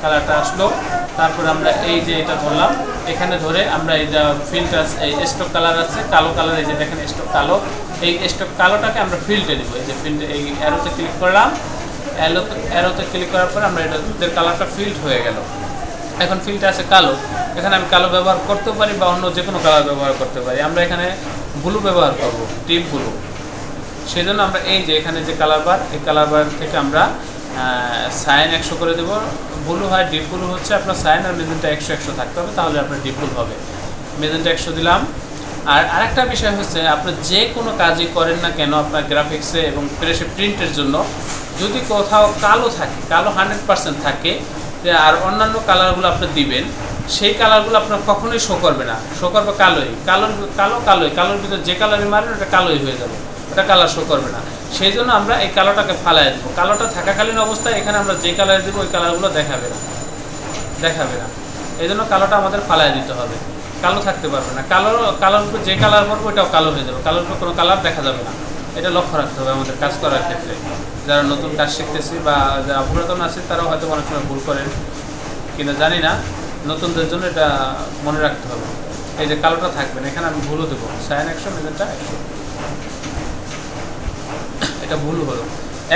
কালারটা আসলো। তারপরে আমরা এই যে এটা ধরলাম, এখানে ধরে আমরা এই যে ফিল্টার, এই স্টক কালার আছে কালো কালার, এই যে দেখেন স্টক কালো, এই স্টক কালোটাকে আমরা ফিল্ডে নিব। এই যে ফিল্ড, এই অ্যারোতে ক্লিক করলাম, অ্যারোতে ক্লিক করার পর আমরা এটার কালারটা ফিল্ড হয়ে গেল। এখন ফিল্ডটা আছে কালো, এখানে আমি কালো ব্যবহার করতেও পারি বা অন্য যে কোনো কালার ব্যবহার করতে পারি। আমরা এখানে ব্লু ব্যবহার করব, ডিপ ব্লু। সেই জন্য আমরা এই যে এখানে যে কালার বার, এই কালার বার থেকে আমরা সাইন 100 করে দেবো। ব্লু হয়, ডিপ ব্লু হচ্ছে আপনার সাইন আর মেজেন্টা 100 থাকতে হবে, তাহলে আপনার ডিপ ব্লু হবে। মেজেন্টা 100 দিলাম, আর আরেকটা বিষয় হচ্ছে আপনি যে কোনো কাজই করেন না কেন আপনার গ্রাফিক্সে এবং প্রিন্টের জন্য যদি কোথাও কালো থাকে, কালো 100% থাকে, আর অন্যান্য কালারগুলো আপনি দিবেন, সেই কালারগুলো আপনার কখনোই শো করবে না, শো করবে কালোর ভিতরে যে কালারই মারেন ওটা কালোই হয়ে যাবে, ওটা কালার শো করবে না। সেই জন্য আমরা এই কালোটাকে ফালাই দেবো। কালোটা থাকাকালীন অবস্থায় এখানে আমরা যে কালার দেবো ওই কালারগুলো দেখাবে না। এই জন্য কালোটা আমাদের ফালাই দিতে হবে, কালো থাকতে পারবে না। কালোর উপর যে কালার মারবো ওইটাও কালো হয়ে যাবে, কালোর উপর কোনো কালার দেখা যাবে না। এটা লক্ষ্য রাখতে হবে আমাদের কাজ করার ক্ষেত্রে। যারা নতুন কাজ শিখতেছি বা যারা পুরাতন আছে তারাও হয়তো অনেক সময় ভুল করেন কিনা জানি না, নতুনদের জন্য এটা মনে রাখতে হবে। এই যে কালোটা থাকবে না, এখানে আমি ভুলও দেবো, সাইন 100 মেজেন্টা 100, এটা ভুল হলো।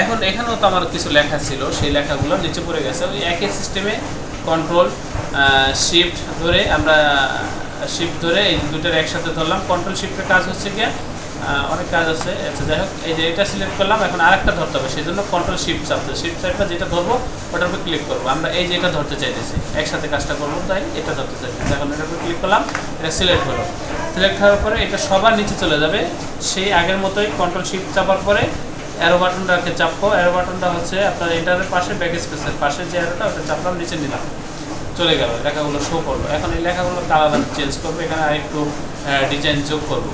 এখন এখানেও তো আমার কিছু লেখা ছিল, সেই লেখাগুলো নিচে পড়ে গেছে। ওই একই সিস্টেমে কন্ট্রোল শিফট ধরে আমরা এই দুটোর একসাথে ধরলাম। কন্ট্রোল শিফটের কাজ হচ্ছে কি অনেক কাজ আছে, আচ্ছা যাই হোক, এই যে এটা সিলেক্ট করলাম, এখন আরেকটা ধরতে হবে, সেই জন্য কন্ট্রোল শিফট চাপতে, শিফট চাপটা যেটা ধরবো ওটার উপর ক্লিক করবো। আমরা এই যে এটা ধরতে চাইতেছি, একসাথে কাজটা করবো, তাই এটা ধরতে চাইতেছি। এখন এটার উপর ক্লিক করলাম, এটা সিলেক্ট হলো। সিলেক্ট হওয়ার পরে এটা সবার নিচে চলে যাবে, সেই আগের মতোই কন্ট্রোল শিফট চাপার পরে অ্যারো বাটনটাকে চাপবো। অ্যারো বাটনটা হচ্ছে আপনার এটার পাশে, ব্যাক স্পেসের পাশে যে অ্যারোটা ওটা চাপলাম, নিচে নিলাম, চলে গেল, লেখাগুলো শো করলো। এখন এই লেখাগুলো কালার চেঞ্জ করবো, এখানে আরেকটু ডিজাইন যোগ করবো।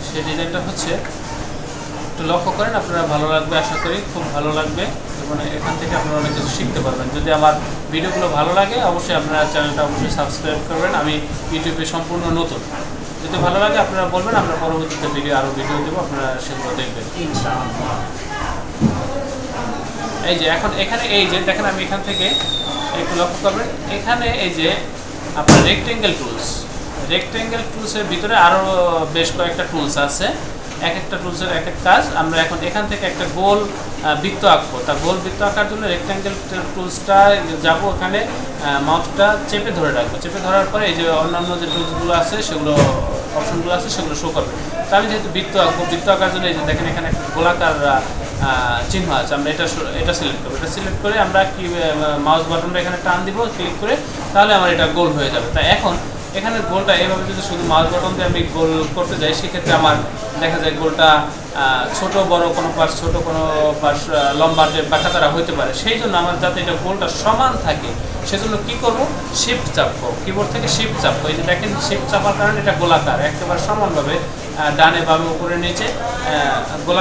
সেই ডিজাইনটা হচ্ছে একটু লক্ষ্য করেন, আপনারা ভালো লাগবে, আশা করি খুব ভালো লাগবে, মানে এখান থেকে আপনারা অনেক কিছু শিখতে পারবেন। যদি আমার ভিডিওগুলো ভালো লাগে অবশ্যই আপনারা চ্যানেলটা অবশ্যই সাবস্ক্রাইব করবেন। আমি ইউটিউবে সম্পূর্ণ নতুন, যদি ভালো লাগে আপনারা বলবেন, আমরা পরবর্তীতে আরও ভিডিও দেবো, আপনারা সেগুলো দেখবেন ইনশাআল্লাহ। এই যে এখন এখানে এই যে দেখেন, আমি এখান থেকে একটু লক্ষ্য করবেন, এখানে এই যে আপনার রেক্টেঙ্গেল টুলসের ভিতরে আরও বেশ কয়েকটা টুলস আছে, এক একটা টুলসের এক এক কাজ। আমরা এখন এখান থেকে একটা গোল বৃত্ত আঁকবো। তা গোল বৃত্ত আঁকার জন্য রেক্টেঙ্গেল টুলসটা যাবো, ওখানে মাউসটা চেপে ধরে রাখবো। চেপে ধরার পরে এই যে অন্যান্য যে টুলসগুলো আছে, সেগুলো অপশনগুলো আছে, সেগুলো শো করবে। তো আমি যেহেতু বৃত্ত আঁকবো, বৃত্ত আঁকার জন্য এই যে দেখেন এখানে একটা গোলাকার চিহ্ন আছে, আমরা এটা সিলেক্ট করবো। এটা সিলেক্ট করে আমরা কি মাউস বাটনটা এখানে টান দিব, ক্লিক করে, তাহলে আমার এটা গোল হয়ে যাবে। তাই এখন এখানে গোলটা এইভাবে যদি শুধু মাউস বাটন দিয়ে আমি গোল করতে যাই, সেক্ষেত্রে আমার দেখা যায় গোলটা ছোট বড় কোনো পাশ, ছোট কোনো পাশ লম্বা বাঁকাতারা হইতে পারে। সেই জন্য আমার যাতে এটা গোলটা সমান থাকে, সেজন্য কি করব, শিফট চাপবো, কিবোর্ড থেকে শিফট চাপবো। এই যে দেখেন শিফট চাপার কারণে এটা গোলাকার, একেবারে সমানভাবে ডানে বামে উপরে নিচে গোল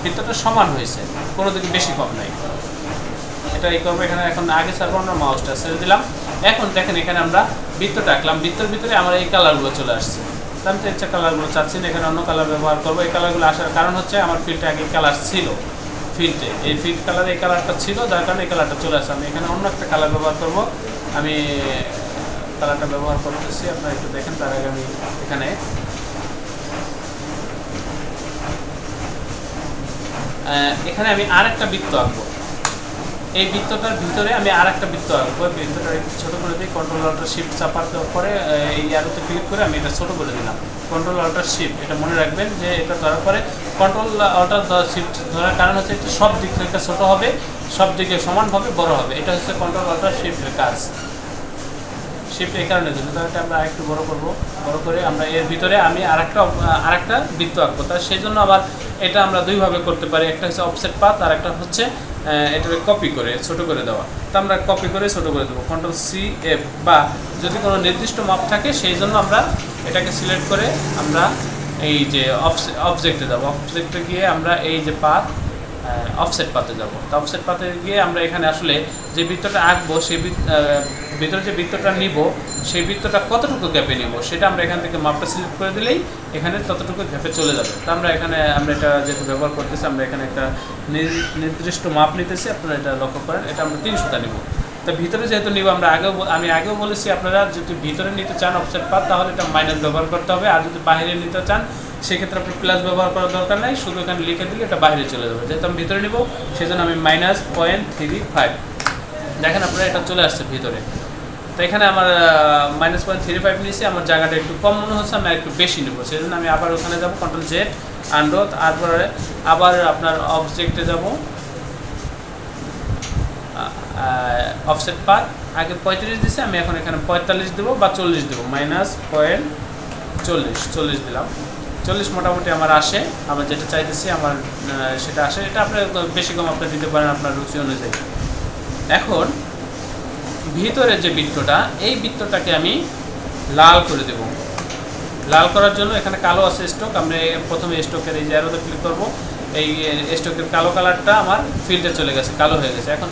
বৃত্তটা সমান হয়েছে, কোনো দিকে বেশি কম নাই। এটা এই করবো। এখানে এখন আগে ছাড়বো, আমরা মাউসটা ছেড়ে দিলাম। এখন দেখেন এখানে আমরা বৃত্তটা আঁকলাম, বৃত্তের ভিতরে আমার এই কালারগুলো চলে আসছে। আমি তো ইচ্ছা কালারগুলো চাচ্ছি না, এখানে অন্য কালার ব্যবহার করবো। এই কালারগুলো আসার কারণ হচ্ছে আমার ফিল্ডে আগে কালার ছিল, ফিল্ডে এই ফিল্ড কালার এই কালারটা ছিল, যার কারণে এই কালারটা চলে আসছে। আমি এখানে অন্য একটা কালার ব্যবহার করবো, আমি কালারটা ব্যবহার করতেছি, আপনারা একটু দেখেন। তার আগে আমি এখানে আমি আরেকটা বৃত্ত আঁকবো। এই বৃত্তটার ভিতরে আমি আরেকটা বৃত্ত আঁকবো। বৃত্তটা একটু ছোট করে দিই, কন্ট্রোল অল্টার শিফট চাপার পরে এই অ্যারোতে ক্লিক করে আমি এটা ছোট করে দিলাম। কন্ট্রোল অল্টার শিফট, এটা মনে রাখবেন যে এটা ধরার পরে কন্ট্রোল অল্টার শিফট ধরার কারণ হচ্ছে এটা সব দিক থেকে ছোট হবে, সব দিকে সমানভাবে বড় হবে। এটা হচ্ছে কন্ট্রোল অল্টার শিফটের কাজ। শিফট এই কারণে জন্য, তাহলে আমরা আরেকটু বড় করবো। বড় করে আমরা এর ভিতরে আমি আরেকটা বৃত্ত আঁকবো। তার সেই জন্য আবার এটা আমরা দুইভাবে করতে পারি, একটা হচ্ছে অফসেট পাথ, আর একটা হচ্ছে এটাকে কপি করে ছোট করে দেওয়া। তো আমরা কপি করে ছোট করে দেবো, কন্ট্রোল CF, বা যদি কোনো নির্দিষ্ট মাপ থাকে সেই জন্য আমরা এটাকে সিলেক্ট করে আমরা এই যে অবজেক্টে যাবো। অবজেক্টে গিয়ে আমরা এই যে পাথ, অফসেট পাতে যাব। তো অফসেট পাতে গিয়ে আমরা এখানে আসলে যে বৃত্তটা আঁকবো, সেই ভিতরে যে বৃত্তটা নিব, সেই বৃত্তটা কতটুকু গ্যাপে নিব সেটা আমরা এখান থেকে মাপটা সিলেক্ট করে দিলেই এখানে ততটুকু গ্যাপে চলে যাবে। তো আমরা এটা যেহেতু ব্যবহার করতেছি, আমরা এখানে একটা নির্দিষ্ট মাপ নিতেছি, আপনারা এটা লক্ষ্য করেন। এটা আমরা 300টা নিব। তো ভিতরে যেহেতু নিব, আমি আগেও বলেছি, আপনারা যদি ভিতরে নিতে চান অফসেট পাত, তাহলে এটা মাইনাস ব্যবহার করতে হবে। আর যদি বাইরে নিতে চান সেক্ষেত্রে আপনি প্লাস ব্যবহার করার দরকার নাই, শুধু এখানে লিখে দিলে এটা বাইরে চলে যাবে। যেহেতু আমি ভিতরে নিব, সেজন্য আমি -0.35, দেখেন আপনারা এটা চলে আসছে ভিতরে। তো এখানে আমার -0.35 নিয়েছি, আমার জায়গাটা একটু কম মনে হচ্ছে, আমি একটু বেশি নেব। সেই জন্য আমি আবার ওখানে যাব, কন্ট্রোল Z আনডো, তারপরে আবার আপনার অবজেক্টে যাব, অফসেট পাথ আগে 35 দিয়েছি, আমি এখন এখানে 45 দেবো বা 40 দেবো, -0.45। 40 দিলাম। 40 মোটামুটি আমার আসে, আমার যেটা চাইতেছি আমার সেটা আসে। এটা আপনার বেশি কম আপনি দিতে পারেন আপনার রুচি অনুযায়ী। এখন ভিতরে যে বৃত্তটা, এই বৃত্তটাকে আমি লাল করে দেব। লাল করার জন্য এখানে কালো আছে স্ট্রোক, আমরা প্রথমে স্ট্রোকের এই যে অ্যারোতে ক্লিক করব। এই স্ট্রোকের কালো কালারটা আমার ফিল্ডে চলে গেছে, কালো হয়ে গেছে। এখন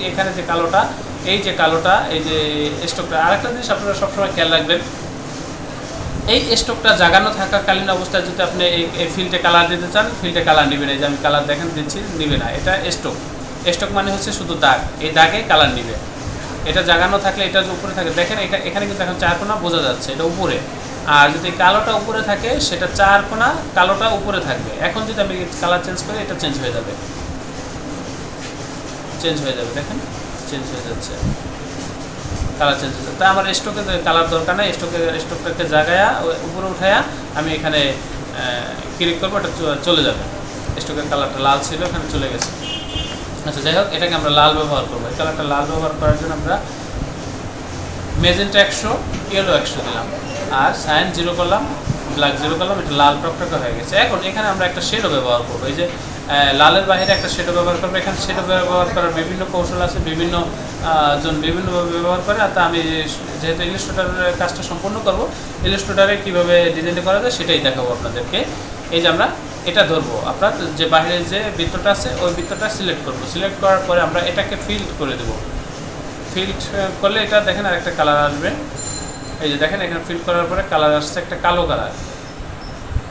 এখানে যে কালোটা, এই যে স্ট্রোকটা, আরেকটা জিনিস আপনারা সবসময় খেয়াল রাখবেন, এই স্ট্রোকটা জাগানো থাকাকালীন অবস্থায় যদি আপনি এই ফিল্ডে কালার দিতে চান, ফিল্ডে কালার নেবে না। এই যে আমি কালার দেখেন দিচ্ছি, নিবে না। এটা স্ট্রোক মানে হচ্ছে শুধু দাগ, এই দাগে কালার নিবে। এটা জাগানো থাকলে এটা উপরে থাকে, দেখেন এখানে কিন্তু এখন 4 কোণা বোঝা যাচ্ছে, এটা উপরে। আর যদি কালোটা উপরে থাকে, সেটা 4 কোণা কালোটা উপরে থাকবে। এখন যদি আমি কালার চেঞ্জ করি, এটা চেঞ্জ হয়ে যাবে, দেখেন চেঞ্জ হয়ে যাচ্ছে, কালার চেঞ্জ হয়ে যাচ্ছে। তাই আমার স্ট্রোকে কালার দরকার নেই, স্ট্রোকটাকে জাগায়া উপরে উঠায়া আমি এখানে ক্লিক করবো, এটা চলে যাবে। স্ট্রোকের কালারটা লাল ছিল, এখানে চলে গেছে। আচ্ছা, যাই হোক, এটাকে আমরা লাল ব্যবহার করবো। এই কালারটা লাল ব্যবহার করার জন্য আমরা মেজেন্টা 100, ইয়েলো 100 দিলাম, আর সায়ান 0 করলাম, ব্ল্যাক 0 করলাম। এটা লাল টকটকে হয়ে গেছে। এখন এখানে আমরা একটা শেডো ব্যবহার করবো। এই যে লালের বাইরে একটা শেডো ব্যবহার করবো। এখানে শেডো ব্যবহার করার বিভিন্ন কৌশল আছে, বিভিন্ন জন বিভিন্নভাবে ব্যবহার করে। আর তা আমি যেহেতু ইলাস্ট্রেটরের কাজটা সম্পূর্ণ করবো, ইলাস্ট্রেটরে কীভাবে ডিজাইনটা করা যায় সেটাই দেখাবো আপনাদেরকে। এই যে আমরা এটা ধরবো, আপনার যে বাইরের যে বৃত্তটা আছে ওই বৃত্তটা সিলেক্ট করবো। সিলেক্ট করার পরে আমরা এটাকে ফিল্ড করে দেবো। ফিল্ড করলে এটা দেখেন আর একটা কালার আসবে। এই যে দেখেন এখানে ফিল্ড করার পরে কালার আসছে একটা কালো কালার।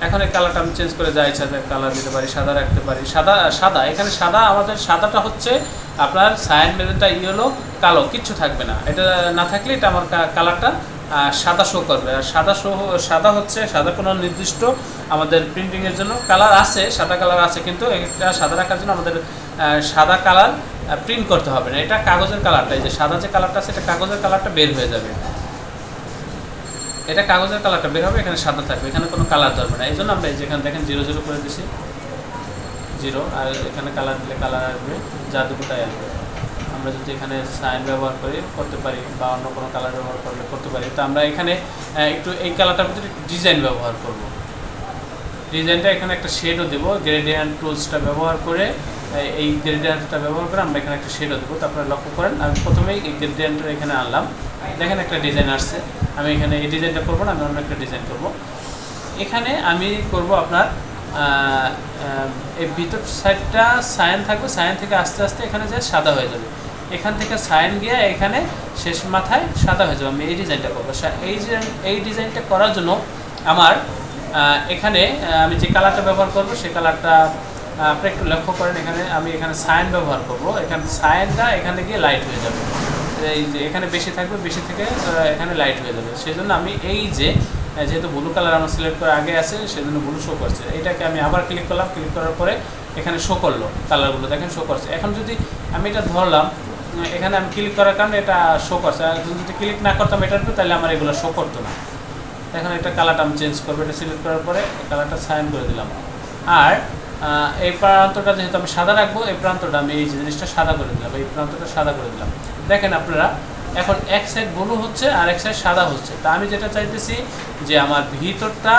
এখন এই কালারটা আমি চেঞ্জ করে যা ইচ্ছা কালার দিতে পারি, সাদা রাখতে পারি। সাদা এখানে সাদা, আমাদের সাদাটা হচ্ছে আপনার সায়ান, মেজেন্টা, ইয়েলো, কালো, কিচ্ছু থাকবে না। এটা না থাকলে এটা আমার কালারটা সাদা শো করবে। আর সাদা হচ্ছে সাদা কোনো নির্দিষ্ট আমাদের প্রিন্টিংয়ের জন্য কালার আছে, সাদা কালার আছে, কিন্তু এটা সাদা রাখার জন্য আমাদের সাদা কালার প্রিন্ট করতে হবে না। এটা কাগজের কালারটা, এই যে সাদা যে কালারটা আছে, এটা কাগজের কালারটা বের হয়ে যাবে। এটা কাগজের কালারটা বের হবে, এখানে সাদা থাকবে, এখানে কোনো কালার ধরবে না। এই জন্য আমরা যেখানে দেখেন 0 করে দিছি, 0, আর এখানে কালার দিলে কালার আসবে, যা দেবো তাই আসবে। আমরা যদি এখানে সাইন ব্যবহার করি করতে পারি, বা অন্য কোনো কালার ব্যবহার করলে করতে পারি। তো আমরা এখানে একটু এই কালারটার ভিতরে ডিজাইন ব্যবহার করব। ডিজাইনটা এখানে একটা শেডও দেবো, গ্রেডিয়েন্ট টুলসটা ব্যবহার করে, এই গ্রেডিয়েন্টটা ব্যবহার করে আমরা এখানে একটা শেডও দেবো। তো আপনারা লক্ষ্য করেন, আমি প্রথমেই এই গ্রেডিয়েন্টটা এখানে আনলাম, দেখেন একটা ডিজাইন আসছে। আমি এখানে এই ডিজাইনটা করবো না, আমি অন্য একটা ডিজাইন করব। এখানে আমি করব আপনার এই ভিতর সাইডটা সায়ান থাকবে, সায়ান থেকে আস্তে আস্তে এখানে যায় সাদা হয়ে যাবে। এখান থেকে সায়ান গিয়ে এখানে শেষ মাথায় সাদা হয়ে যাবে। আমি এই ডিজাইনটা করবো। এই ডিজাইনটা করার জন্য আমার এখানে আমি যে কালারটা ব্যবহার করব সেই কালারটা আপনি একটু লক্ষ্য করেন। আমি এখানে সায়ান ব্যবহার করব। এখানে সায়ানটা এখানে গিয়ে লাইট হয়ে যাবে। এই যে এখানে বেশি থাকবে, বেশি থেকে এখানে লাইট হয়ে যাবে। সেই জন্য আমি এই যে যেহেতু ব্লু কালার আমার সিলেক্ট করে আগে আছে, সেজন্য ব্লু শো করছে। এটাকে আমি আবার ক্লিক করলাম, ক্লিক করার পরে এখানে শো করলো কালারগুলো, দেখেন শো করছে। এখন যদি আমি এটা ধরলাম, এখানে আমি ক্লিক করার কারণে এটা শো করছে। আর যদি ক্লিক না করতাম এটার উপরে, তাহলে আমার এগুলো শো করতো না। এখন এটা কালারটা আমি চেঞ্জ করবো। এটা সিলেক্ট করার পরে কালারটা সাইন করে দিলাম। আর এই প্রান্তটা যেহেতু আমি সাদা রাখবো, এই প্রান্তটা আমি এই জিনিসটা সাদা করে দিলাম, এই প্রান্তটা সাদা করে দিলাম। দেখেন আপনারা এখন এক সাইড ব্লু হচ্ছে আর এক সাইড সাদা হচ্ছে। তা আমি যেটা চাইতেছি যে আমার ভিতরটা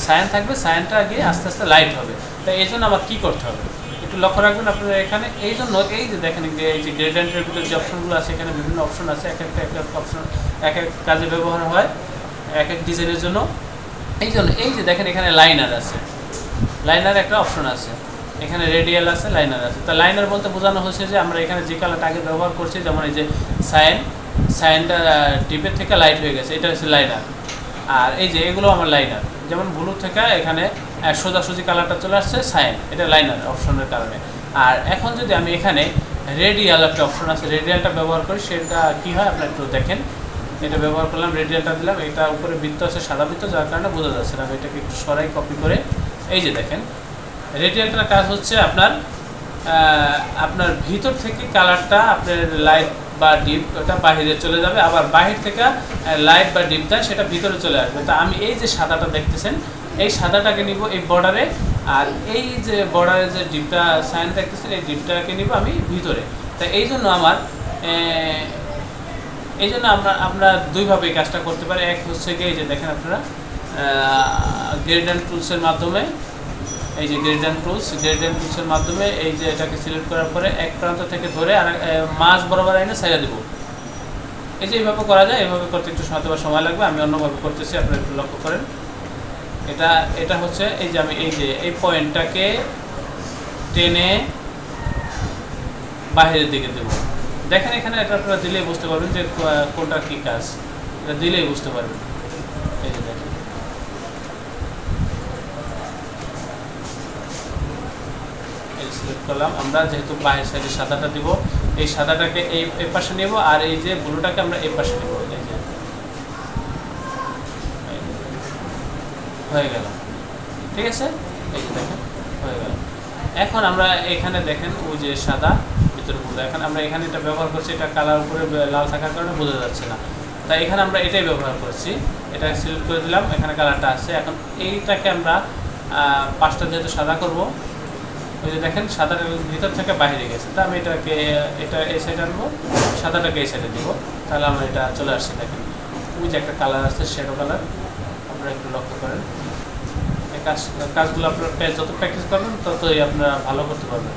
সায়ান থাকবে, সায়ানটা গিয়ে আস্তে আস্তে লাইট হবে। তাই এই জন্য আমার কী করতে হবে একটু লক্ষ্য রাখবেন আপনারা এখানে। এই জন্য এই যে দেখেন এই যে গ্রেডিয়েন্টের ভিতরে যে অপশনগুলো আছে, এখানে বিভিন্ন অপশন আছে, এক একটা অপশন এক এক কাজে ব্যবহার হয়, এক এক ডিজাইনের জন্য। এই জন্য এই যে দেখেন এখানে লাইনার আছে, লাইনার একটা অপশন আছে, এখানে রেডিয়াল আছে, লাইনার আছে। তো লাইনার বলতে বোঝানো হচ্ছে যে আমরা এখানে যে কালারটা আগে ব্যবহার করছি, যেমন এই যে সায়ানটা ডিপের থেকে লাইট হয়ে গেছে, এটা হচ্ছে লাইনার। আর এই যে এগুলো আমার লাইনার, যেমন ব্লু থেকে এখানে সোজাসুজি কালারটা চলে আসছে সায়ান, এটা লাইনার অপশনের কারণে। আর এখন যদি আমি এখানে রেডিয়াল একটা অপশন আছে, রেডিয়ালটা ব্যবহার করি, সেটা কী হয় আপনার একটু দেখেন। এটা ব্যবহার করলাম, রেডিয়ালটা দিলাম, এটা উপরে বৃত্ত আছে সাদা বৃত্ত, যার কারণে বোঝা যাচ্ছে না। আমি এটাকে একটু সরাই কপি করে, এই যে দেখেন রেডিয়ালটার কাজ হচ্ছে আপনার ভিতর থেকে কালারটা আপনার লাইট বা ডিপ ওটা বাহিরে চলে যাবে, আবার বাহির থেকে লাইট বা ডিপটা সেটা ভিতরে চলে আসবে। তা আমি এই যে সাদাটা দেখতেছেন, এই সাদাটাকে নিব এই বর্ডারে, আর এই যে বর্ডারে যে ডিপটা সাইন দেখতেছেন, এই ডিপটাকে নিব আমি ভিতরে। তা এই জন্য আমরা দুইভাবে এই কাজটা করতে পারি। এক হচ্ছে কি, এই যে দেখেন আপনারা গ্রেডিয়েন্ট টুলসের মাধ্যমে, এই যে গ্রেডিয়েন্ট টুলসের মাধ্যমে এই যে এটাকে সিলেক্ট করার পরে এক প্রান্ত থেকে ধরে আর মাঝ বরাবর এনে ছাইড়া দেবো। এই যে এইভাবে করা যায়, এইভাবে করতে একটু সময় লাগবে, আমি অন্যভাবে করতেছি, আপনারা একটু লক্ষ্য করেন। এটা হচ্ছে এই যে আমি এই পয়েন্টটাকে টেনে বাইরের দিকে দেব। দেখেন এখানে এটা আপনারা দিলেই বুঝতে পারবেন যে কোনটা কী কাজ, এটা দিলেই বুঝতে পারবেন। এই যে দেখেন সিলেক্ট করলাম আমরা, যেহেতু বাহির সাইডে সাদাটা দিব, এই সাদাটাকে এই পাশে নেব আর এই যে ব্লুটাকে আমরা এই পাশে নেব। এই যে হয়ে গেল, ঠিক আছে, এই যে দেখেন হয়ে গেল। এখন আমরা এখানে দেখেন ওই যে সাদা ভিতরে ব্লু, এখন আমরা এখানে এটা ব্যবহার করছি, এটা কালার উপরে লাল থাকার কারণে বোঝা যাচ্ছে না, তাই এখানে আমরা এটাই ব্যবহার করছি। এটা সিলেক্ট করে দিলাম, এখানে কালারটা আছে। এখন এইটাকে আমরা পাঁচটা যেহেতু সাদা করব, ওই যে দেখেন সাদাটা ভিতর থেকে বাইরে গেছে, তা আমি এটা এই সাইডে আনবো, সাদাটাকে এই সাইডে দিব, তাহলে আমার এটা চলে আসছে। দেখেন ওই যে একটা কালার আছে শ্যাডো কালার, আপনারা একটু লক্ষ্য করেন। এই কাজগুলো আপনারা যত প্র্যাকটিস করবেন ততই আপনারা ভালো করতে পারবেন।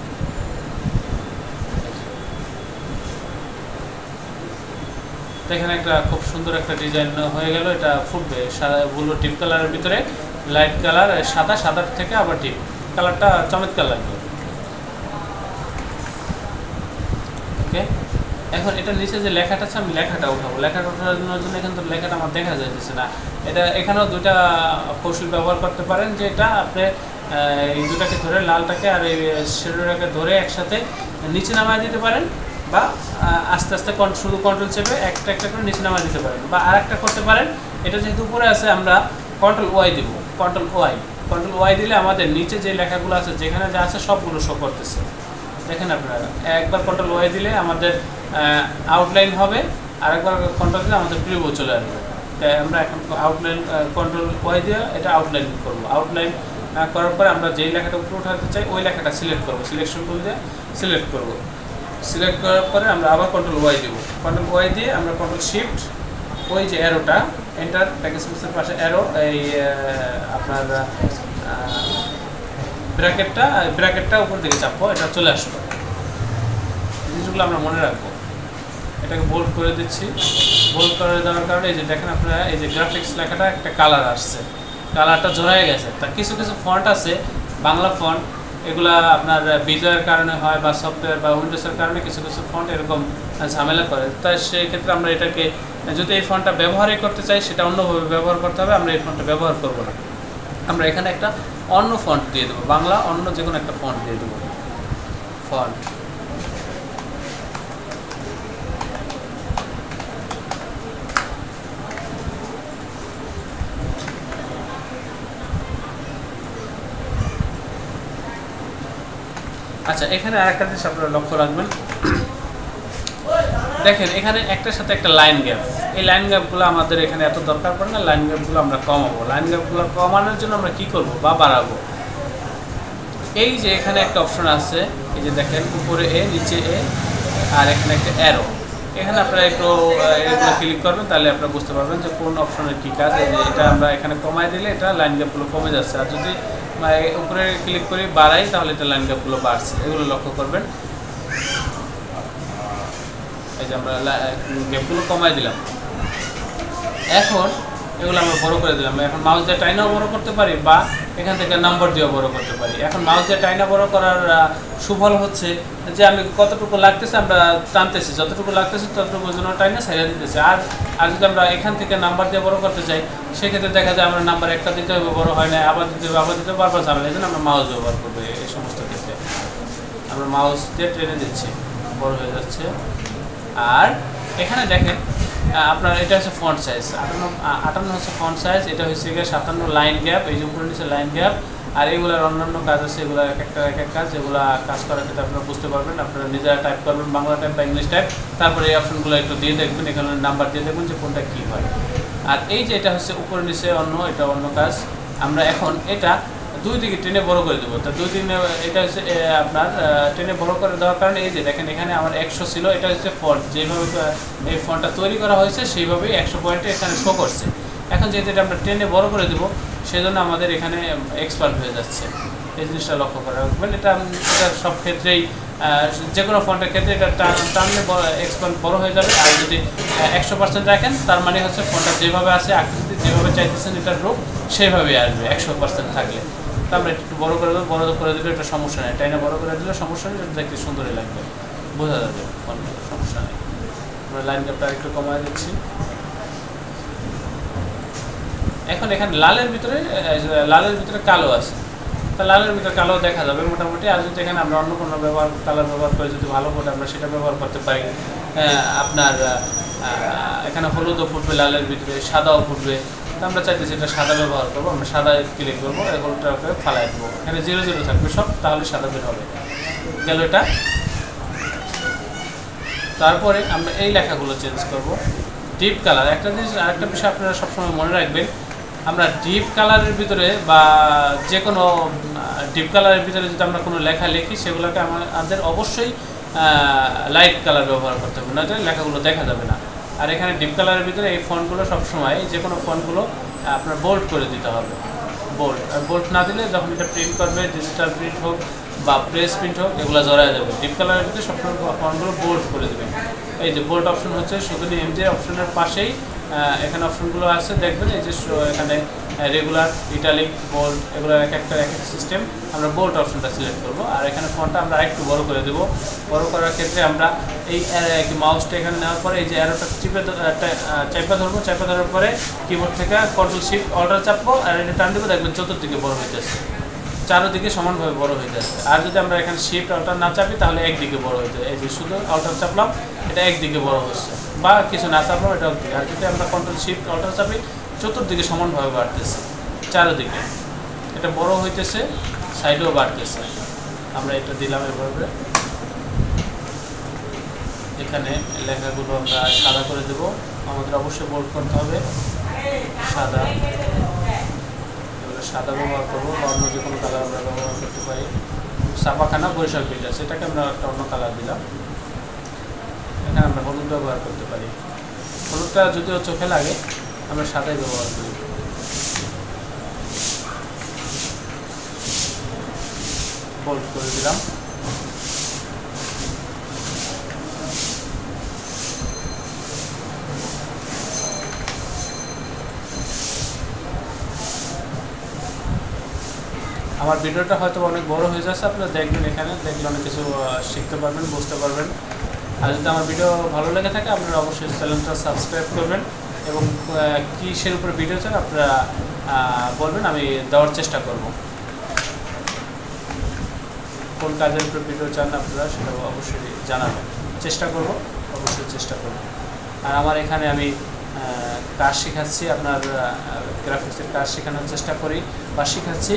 এখানে একটা খুব সুন্দর একটা ডিজাইন হয়ে গেল, এটা ফুটবে সাদা ব্লু ডিপ কালারের ভিতরে লাইট কালার, সাদার থেকে আবার ডিপ কালারটা চমৎকার লাগবে। ওকে, এখন এটা নিচে যে লেখাটা আছে আমি লেখাটা উঠাবো, লেখাটা ওঠানোর জন্য এখানে তো লেখাটা আমার দেখা যাচ্ছে না। এটা এখানেও দুইটা কৌশল ব্যবহার করতে পারেন, যে এটা আপনি এই দুটাকে ধরে লালটাকে আর এই শ্যাডোটাকে ধরে একসাথে নিচে নামায় দিতে পারেন, বা আস্তে আস্তে শুধু কন্ট্রোল চেপে একটা একটা করে নিচে নামায় দিতে পারেন, বা আরেকটা করতে পারেন, এটা যেহেতু উপরে আছে আমরা কন্ট্রোল ওয়াই দিব। কন্ট্রোল ওয়াই দিলে আমাদের নিচে যে লেখাগুলো আছে যেখানে যা আছে সবগুলো শো করতেছে। দেখেন আপনারা একবার কন্ট্রোল ওয়াই দিলে আমাদের আউটলাইন হবে, আর একবার কন্ট্রোল দিলে আমাদের প্রিভিউ চলে আসবে। তাই আমরা এখন আউটলাইন কন্ট্রোল ওয়াই দিয়ে এটা আউটলাইন করব। আউটলাইন করার পরে আমরা যেই লেখাটা উপরে উঠাতে চাই ওই লেখাটা সিলেক্ট করব, সিলেকশন টুল দিয়ে সিলেক্ট করব। সিলেক্ট করার পরে আমরা আবার কন্ট্রোল ওয়াই দেবো, কন্ট্রোল ওয়াই দিয়ে আমরা কন্ট্রোল শিফট, ওই যে অ্যারোটা এন্টার প্যাকেজ স্পেসের পাশে অ্যারো, এই আপনার ব্র্যাকেটটা উপর দিকে চাপবো, এটা চলে আসবে। জিনিসগুলো আমরা মনে রাখবো। এটাকে বোল্ড করে দিচ্ছি, বোল্ড করে দেওয়ার কারণে এই যে দেখেন আপনারা এই যে গ্রাফিক্স লেখাটা একটা কালার আসছে, কালারটা জড়ায় গেছে। তা কিছু ফন্ট আছে বাংলা ফন্ট, এগুলা আপনার বিজয়ের কারণে হয় বা সফটওয়্যার বা উইন্ডোজের কারণে কিছু ফন্ট এরকম ঝামেলা করে। তাই সেই ক্ষেত্রে আমরা এটাকে যদি এই ফন্টটা ব্যবহারই করতে চাই সেটা অন্যভাবে ব্যবহার করতে হবে, আমরা এই ফন্টটা ব্যবহার করব না। আমরা এখানে একটা অন্য ফন্ট দিয়ে দেবো, বাংলা অন্য যে কোনো একটা ফন্ট দিয়ে দেবো। ফন্ট আচ্ছা, এখানে আরেকটা জিনিস আপনারা লক্ষ্য রাখবেন, দেখেন এখানে একটার সাথে একটা লাইন গ্যাপ, এই লাইন গ্যাপগুলো আমাদের এখানে এত দরকার পড়ে না, লাইন গ্যাপগুলো আমরা কমাবো। লাইন গ্যাপগুলো কমানোর জন্য আমরা কি করব বা বাড়াবো, এই যে এখানে একটা অপশন আছে, এই যে দেখেন উপরে এ নিচে এ আর এখানে একটা অ্যারো, এখানে আপনারা একটু এগুলো ক্লিক করবেন, তাহলে আপনারা বুঝতে পারবেন যে কোন অপশনের কী কাজ। এই যে এটা আমরা এখানে কমাই দিলে এটা লাইন গ্যাপগুলো কমে যাচ্ছে, আর যদি উপরে ক্লিক করি বাড়াই তাহলে এটা লাইন গ্যাপগুলো বাড়ছে, এগুলো লক্ষ্য করবেন। এই যে আমরা গ্যাপগুলো কমাই দিলাম, এখন এগুলো আমরা বড় করে দিলাম। এখন মাউস দিয়ে টাইনাও বড় করতে পারি বা এখান থেকে নাম্বার দিয়েও বড় করতে পারি। এখন মাউস দিয়ে টাইনা বড় করার সুফল হচ্ছে যে আমি কতটুকু লাগতেছে আমরা টানতেছি, যতটুকু লাগতেছে ততটুকু জন্য টাইনা সাইডে দিতেছে। আর যদি আমরা এখান থেকে নাম্বার দিয়ে বড় করতে চাই সেক্ষেত্রে দেখা যায় আমরা নাম্বার একটা দিতে হবে, বড় হয় না, আবার দিতে হবে, বারবার ঝামেলা, এই জন্য আমরা মাউস ব্যবহার করবো। এই সমস্ত ক্ষেত্রে আমরা মাউস দিয়ে টেনে দিচ্ছি, বড় হয়ে যাচ্ছে। আর এখানে দেখেন আপনার এটা হচ্ছে ফন্ট সাইজ 58 হচ্ছে ফন্ট সাইজ, এটা হচ্ছে 57 লাইন গ্যাপ, এই যে উপরে নিচে লাইন গ্যাপ। আর এগুলোর অন্যান্য কাজ আছে, এগুলো এক এক কাজ, এগুলো কাজ করার ক্ষেত্রে আপনারা বুঝতে পারবেন। আপনারা নিজেরা টাইপ করবেন বাংলা টাইপ বা ইংলিশ টাইপ, তারপরে এই অপশনগুলো একটু দিয়ে দেখবেন, এখানে নাম্বার দিয়ে দেখবেন যে কোনটা কী হয়। আর এই যে এটা হচ্ছে উপরে নিচে অন্য, এটা অন্য কাজ। আমরা এখন এটা দুই দিকে টেনে বড় করে দেবো, তো দুই দিনে এটা হচ্ছে আপনার টেনে বড় করে দেওয়ার কারণে এই যে দেখেন এখানে আমার 100 ছিল, এটা হচ্ছে ফন্ট, যেভাবে এই ফন্টটা তৈরি করা হয়েছে সেইভাবেই 100 পয়েন্টে এখানে শো করছে। এখন যেহেতু এটা আমরা টেনে বড় করে দেবো, সেই জন্য আমাদের এখানে এক্সপান্ড হয়ে যাচ্ছে। এই জিনিসটা লক্ষ্য করে রাখবেন। এটা সব ক্ষেত্রেই যে কোনো ফন্টের ক্ষেত্রে এটা টানলে এক্সপান্ড বড় হয়ে যাবে। আর যদি 100% রাখেন, তার মানে হচ্ছে ফন্টটা যেভাবে আছে, আকৃতি যেভাবে চাইতেছেন এটার রূপ সেইভাবেই আসবে 100% থাকলে। তো আমরা একটু বড় করে দেবো, বড় করে দিলে এটা সমস্যা নেই, টাইনে বড় করে দিলে সমস্যা নেই, এটা দেখতে সুন্দরই লাগবে, বোঝা যাবে, সমস্যা নেই। আমরা লাইন গ্যাপটা একটু কমায় দিচ্ছি। এখন এখানে লালের ভিতরে কালো আছে, তা লালের ভিতরে কালো দেখা যাবে মোটামুটি। আর যদি এখানে আমরা অন্য কোনো কালার ব্যবহার করে যদি ভালো করে আমরা সেটা ব্যবহার করতে পারি, আপনার এখানে হলুদও ফুটবে, লালের ভিতরে সাদাও ফুটবে। তো আমরা চাইতেছি এটা সাদা ব্যবহার করবো, আমরা সাদা ক্লিক করবো, এই হলুদটাকে ফালাই দেবো, এখানে 0 থাকবে সব, তাহলে সাদা বের হবে, গেল এটা। তারপরে আমরা এই লেখাগুলো চেঞ্জ করব, ডিপ কালার। একটা জিনিস, আরেকটা বিষয় আপনারা সবসময় মনে রাখবেন, আমরা ডিপ কালারের ভিতরে বা যে কোনো ডিপ কালারের ভিতরে যদি আমরা কোনো লেখা লিখি, সেগুলোকে আমাদের অবশ্যই লাইট কালার ব্যবহার করতে হবে, নয়তো লেখাগুলো দেখা যাবে না। আর এখানে ডিপ কালারের ভিতরে এই ফন্টগুলো সবসময়, যে কোনো ফন্টগুলো আপনার বোল্ড করে দিতে হবে, বোল্ড। আর বোল্ড না দিলে যখন এটা প্রিন্ট করবে, ডিজিটাল প্রিন্ট হোক বা প্রেস প্রিন্ট হোক, এগুলো জড়ায় যাবে। ডিপ কালারের ভিতরে সবসময় ফন্টগুলো বোল্ড করে দেবেন। এই যে বোল্ড অপশন হচ্ছে শুধু এমজে অপশনের পাশেই এখানে অপশনগুলো আছে, দেখবেন এই যে এখানে রেগুলার, ইটালিক, বোল্ড, এগুলো এক একটা সিস্টেম। আমরা বোল্ড অপশনটা সিলেক্ট করব। আর এখানে ফন্টটা আমরা একটু বড় করে দেবো। বড় করার ক্ষেত্রে আমরা এই মাউসটা এখানে নেওয়ার পরে এই যে অ্যারোটা চাইপা ধরবো, চাইপা ধরার পরে কিবোর্ড থেকে Ctrl+Shift+Alt চাপবো, আর এটা টান দেবো, দেখবেন চতুর্দিকে বড় হইতেছে, চারোদিকে সমানভাবে বড় হয়ে যাচ্ছে। আর যদি আমরা এখানে Shift+Alt না চাপি, তাহলে একদিকে বড় হইতে, এই যে শুধু Alt চাপলাম, এটা একদিকে বড় হচ্ছে, বা কিছু না চাপলাম, এটা একদিকে। আর যদি আমরা Ctrl+Shift+Alt চাপি, চতুর্দিকে সমানভাবে বাড়তেছে, চারোদিকে এটা বড় হইতেছে, সাইডেও বাড়তেছে। আমরা এটা দিলাম এভাবে। এখানে লেখাগুলো আমরা সাদা করে দেব, আমাদের অবশ্যই বোল্ড করতে হবে, সাদা। সাদা ব্যবহার করবো, বা অন্য যে কোনো কালার আমরা ব্যবহার করতে পারি। ছাপাখানা, বরিশাল প্রিন্টার, সেটাকে আমরা একটা অন্য কালার দিলাম। এখানে আমরা হলুদ ব্যবহার করতে পারি, হলুদটা যদিও চোখে লাগে, আমরা সাদাই ব্যবহার করি। বোল্ড করে দিলাম। আমার ভিডিওটা হয়তো অনেক বড় হয়ে যাচ্ছে, আপনারা দেখবেন, এখানে দেখলে অনেক কিছু শিখতে পারবেন, বুঝতে পারবেন। আর যদি আমার ভিডিও ভালো লেগে থাকে, আপনারা অবশ্যই চ্যানেলটা সাবস্ক্রাইব করবেন, এবং কিসের উপরে ভিডিও চান আপনারা বলবেন, আমি দেওয়ার চেষ্টা করব। কোন কাজের উপরে ভিডিও চান আপনারা সেটা অবশ্যই জানাবেন, চেষ্টা করব, অবশ্যই চেষ্টা করব। আর আমার এখানে আমি কাজ শেখাচ্ছি, আপনার গ্রাফিক্সের কাজ শেখানোর চেষ্টা করি বা শেখাচ্ছি।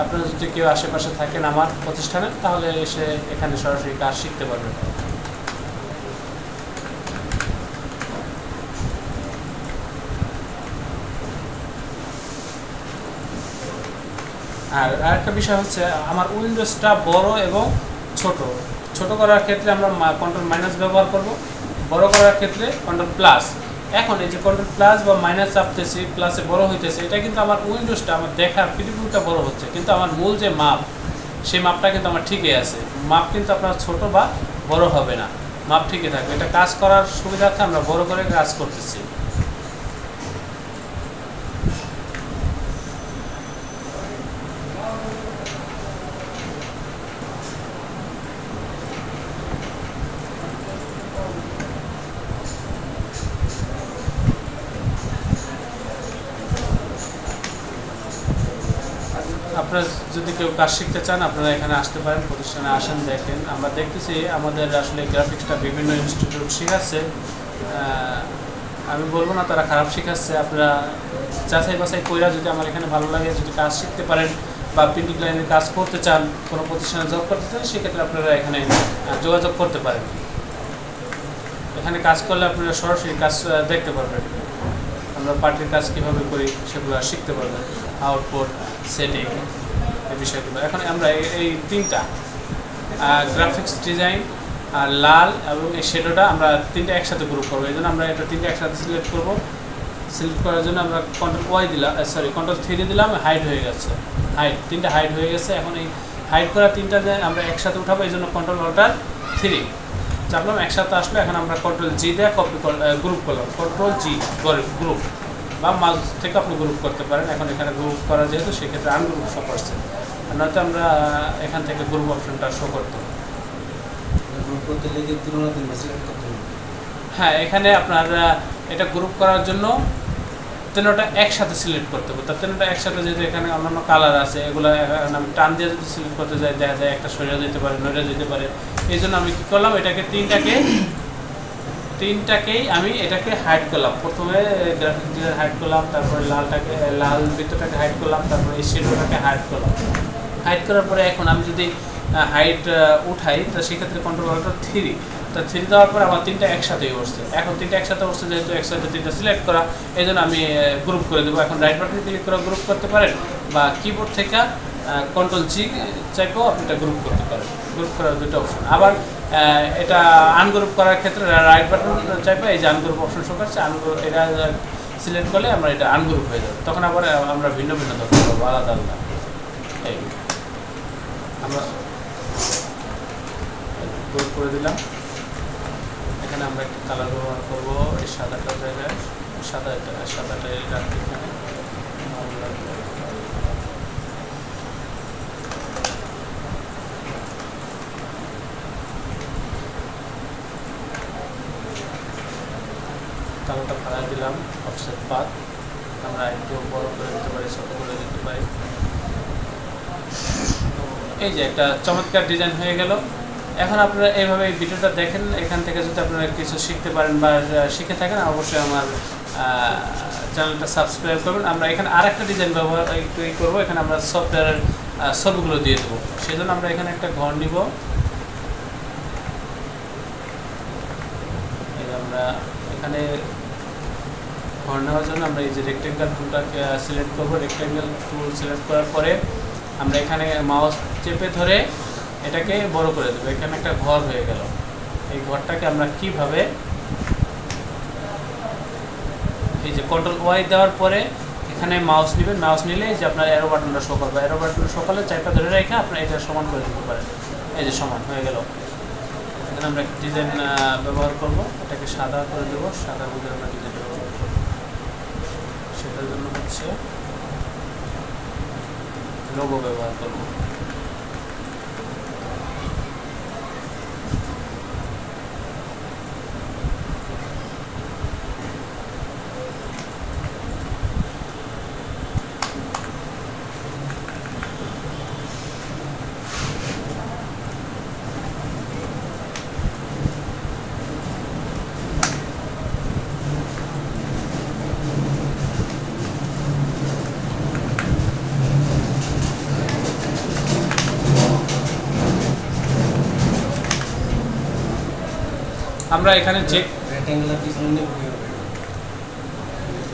আপনারা যদি কেউ আশেপাশে থাকেন আমার প্রতিষ্ঠানে, তাহলে এসে এখানে সরাসরি কাজ শিখতে পারবেন। আর আরেকটা বিষয় হচ্ছে, আমার উইন্ডোজটা বড় এবং ছোট করার ক্ষেত্রে আমরা Ctrl- ব্যবহার করব, বড় করার ক্ষেত্রে Ctrl+। এখন এই যে Ctrl+ বা মাইনাস চাপতেছি, প্লাসে বড় হইতেছে, এটা কিন্তু আমার উইন্ডোজটা, আমার দেখার প্রিভিউটা বড় হচ্ছে, কিন্তু আমার মূল যে মাপ, সেই মাপটা কিন্তু আমার ঠিকই আছে। মাপ কিন্তু আপনার ছোট বা বড় হবে না, মাপ ঠিকই থাকবে। এটা কাজ করার সুবিধার্থে আমরা বড় করে কাজ করতেছি। আপনারা যদি কেউ কাজ শিখতে চান, আপনারা এখানে আসতে পারেন, প্রতিষ্ঠানে আসেন, দেখেন। আমরা দেখতেছি আমাদের আসলে গ্রাফিক্সটা বিভিন্ন ইনস্টিটিউট শেখাচ্ছে, আমি বলবো না তারা খারাপ শেখাচ্ছে। আপনারা যাচাই বাছাই কইরা, যদি আমার এখানে ভালো লাগে, যদি কাজ শিখতে পারেন বা প্রিন্টিং লাইনের কাজ করতে চান, কোনো প্রতিষ্ঠানে জব করতে চান, সেক্ষেত্রে আপনারা এখানে যোগাযোগ করতে পারেন। এখানে কাজ করলে আপনারা সরাসরি কাজ দেখতে পারবেন, আমরা পার্টির কাজ কীভাবে করি সেগুলো শিখতে পারবেন, আউটপুট, সেটিং, এই বিষয়গুলো। এখন আমরা এই তিনটা গ্রাফিক্স ডিজাইন, আর লাল এবং এই শ্যাডোটা আমরা তিনটা একসাথে গ্রুপ করবো। এই জন্য আমরা এটা তিনটা একসাথে সিলেক্ট করবো। সিলেক্ট করার জন্য আমরা কন্ট্রোল ওয়াই দিলাম, সরি কন্ট্রোল 3 দিলাম, হাইড হয়ে গেছে, হাইড 3টা হাইড হয়ে গেছে। এখন এই হাইড করা 3টা যে আমরা একসাথে উঠাবো এই জন্য কন্ট্রোল অল্টার 3 চাপলাম, একসাথে আসলো। এখন আমরা কন্ট্রোল জি দিয়ে কপি গ্রুপ করলাম, কন্ট্রোল জি গ্রুপ, বা মাউস থেকে আপনি গ্রুপ করতে পারেন। এখন এখানে গ্রুপ করা যেহেতু সেক্ষেত্রে আনগ্রুপ শো করছে, নয়তো আমরা এখান থেকে গ্রুপ অপশনটা শো করতে হবে। গ্রুপ করতে গেলে তুলনা দিন সিলেক্ট করতে হবে। হ্যাঁ, এখানে আপনার এটা গ্রুপ করার জন্য 3টা একসাথে সিলেক্ট করতে হবে। তার 3টা একসাথে যেহেতু এখানে অন্যান্য কালার আছে, এগুলো আমি টান দিয়ে যদি সিলেক্ট করতে যাই দেখা যায় একটা সরিয়ে যেতে পারে, নড়ে যেতে পারে। এই জন্য আমি কী করলাম, এটাকে তিনটাকেই আমি এটাকে হাইড করলাম। প্রথমে গ্রাফিক ডিজাইন হাইড করলাম, তারপরে লাল বৃত্তটাকে হাইড করলাম, তারপরে এই শ্যাডোটাকে হাইড করলাম। হাইড করার পরে এখন আমি যদি হাইট উঠাই তো সেক্ষেত্রে কন্ট্রোল অল্টার 3, তো 3 দেওয়ার পর আমার 3টা একসাথেই উঠছে। এখন 3টা একসাথে উঠছে যেহেতু একসাথে 3টা সিলেক্ট করা, এই জন্য আমি গ্রুপ করে দেবো। এখন রাইট বাটন ক্লিক করে গ্রুপ করতে পারেন, বা কিবোর্ড থেকে কন্ট্রোল জি চাইপেও আপনি এটা গ্রুপ করতে পারেন। গ্রুপ করার দুটো অপশন। আবার এটা আনগ্রুপ করার ক্ষেত্রে রাইট বাটন চাইপে এই যে আনগ্রুপ অপশন শো করছে, আনগ্রুপ এটা সিলেক্ট করলে আমরা এটা আনগ্রুপ হয়ে যাবে। তখন আবার আমরা ভিন্ন ভিন্ন ধরতে পারবো, আলাদা আলাদা। এই আমরা গ্রুপ করে দিলাম। এখানে আমরা একটা কালার ব্যবহার করবো, এই সাদাটা জায়গায় সাদাটা রাখি এখানে। কালারটা ফাড়া দিলাম, অফসেট পাথ আমরা একটু বড় করে দিতে পারি, ছোট করে দিতে পারি। এই যে একটা চমৎকার ডিজাইন হয়ে গেল। এখন আপনারা এইভাবে এই ভিডিওটা দেখেন, এখান থেকে যদি আপনারা কিছু শিখতে পারেন বা শিখে থাকেন অবশ্যই আমার চ্যানেলটা সাবস্ক্রাইব করবেন। আমরা এখানে আরেকটা ডিজাইন ব্যবহার করবো, এখানে আমরা সফটওয়্যারের ছবিগুলো দিয়ে দেবো। সেই জন্য আমরা এখানে একটা ঘর নিব। আমরা এখানে ঘর নেওয়ার জন্য আমরা এই যে রেক্টেঙ্গেল টুলটাকে সিলেক্ট করবো। রেক্টেঙ্গেল টুল সিলেক্ট করার পরে আমরা এখানে মাউস চেপে ধরে এটাকে বড় করে দেবো। এখানে একটা ঘর হয়ে গেল। এই ঘরটাকে আমরা কিভাবে, এই যে কন্ট্রোল ওয়াই দেওয়ার পরে এখানে মাউস নেবেন, মাউস নিলে যে আপনার অ্যারো বাটনটা শো করবে, অ্যারো বাটন শো করলে চাইপা ধরে রেখে আপনার এটা সমান করে দিতে পারেন। এই যে সমান হয়ে গেল। এখানে আমরা একটা ডিজাইন ব্যবহার করব, এটাকে সাদা করে দেবো। সাদার ভিতরে আমরা ডিজাইন ব্যবহার করব, সেটার জন্য হচ্ছে লোগো ব্যবহার করব। আমরা এখানে যে রেক্ট্যাঙ্গুলার পিছনে নিয়ে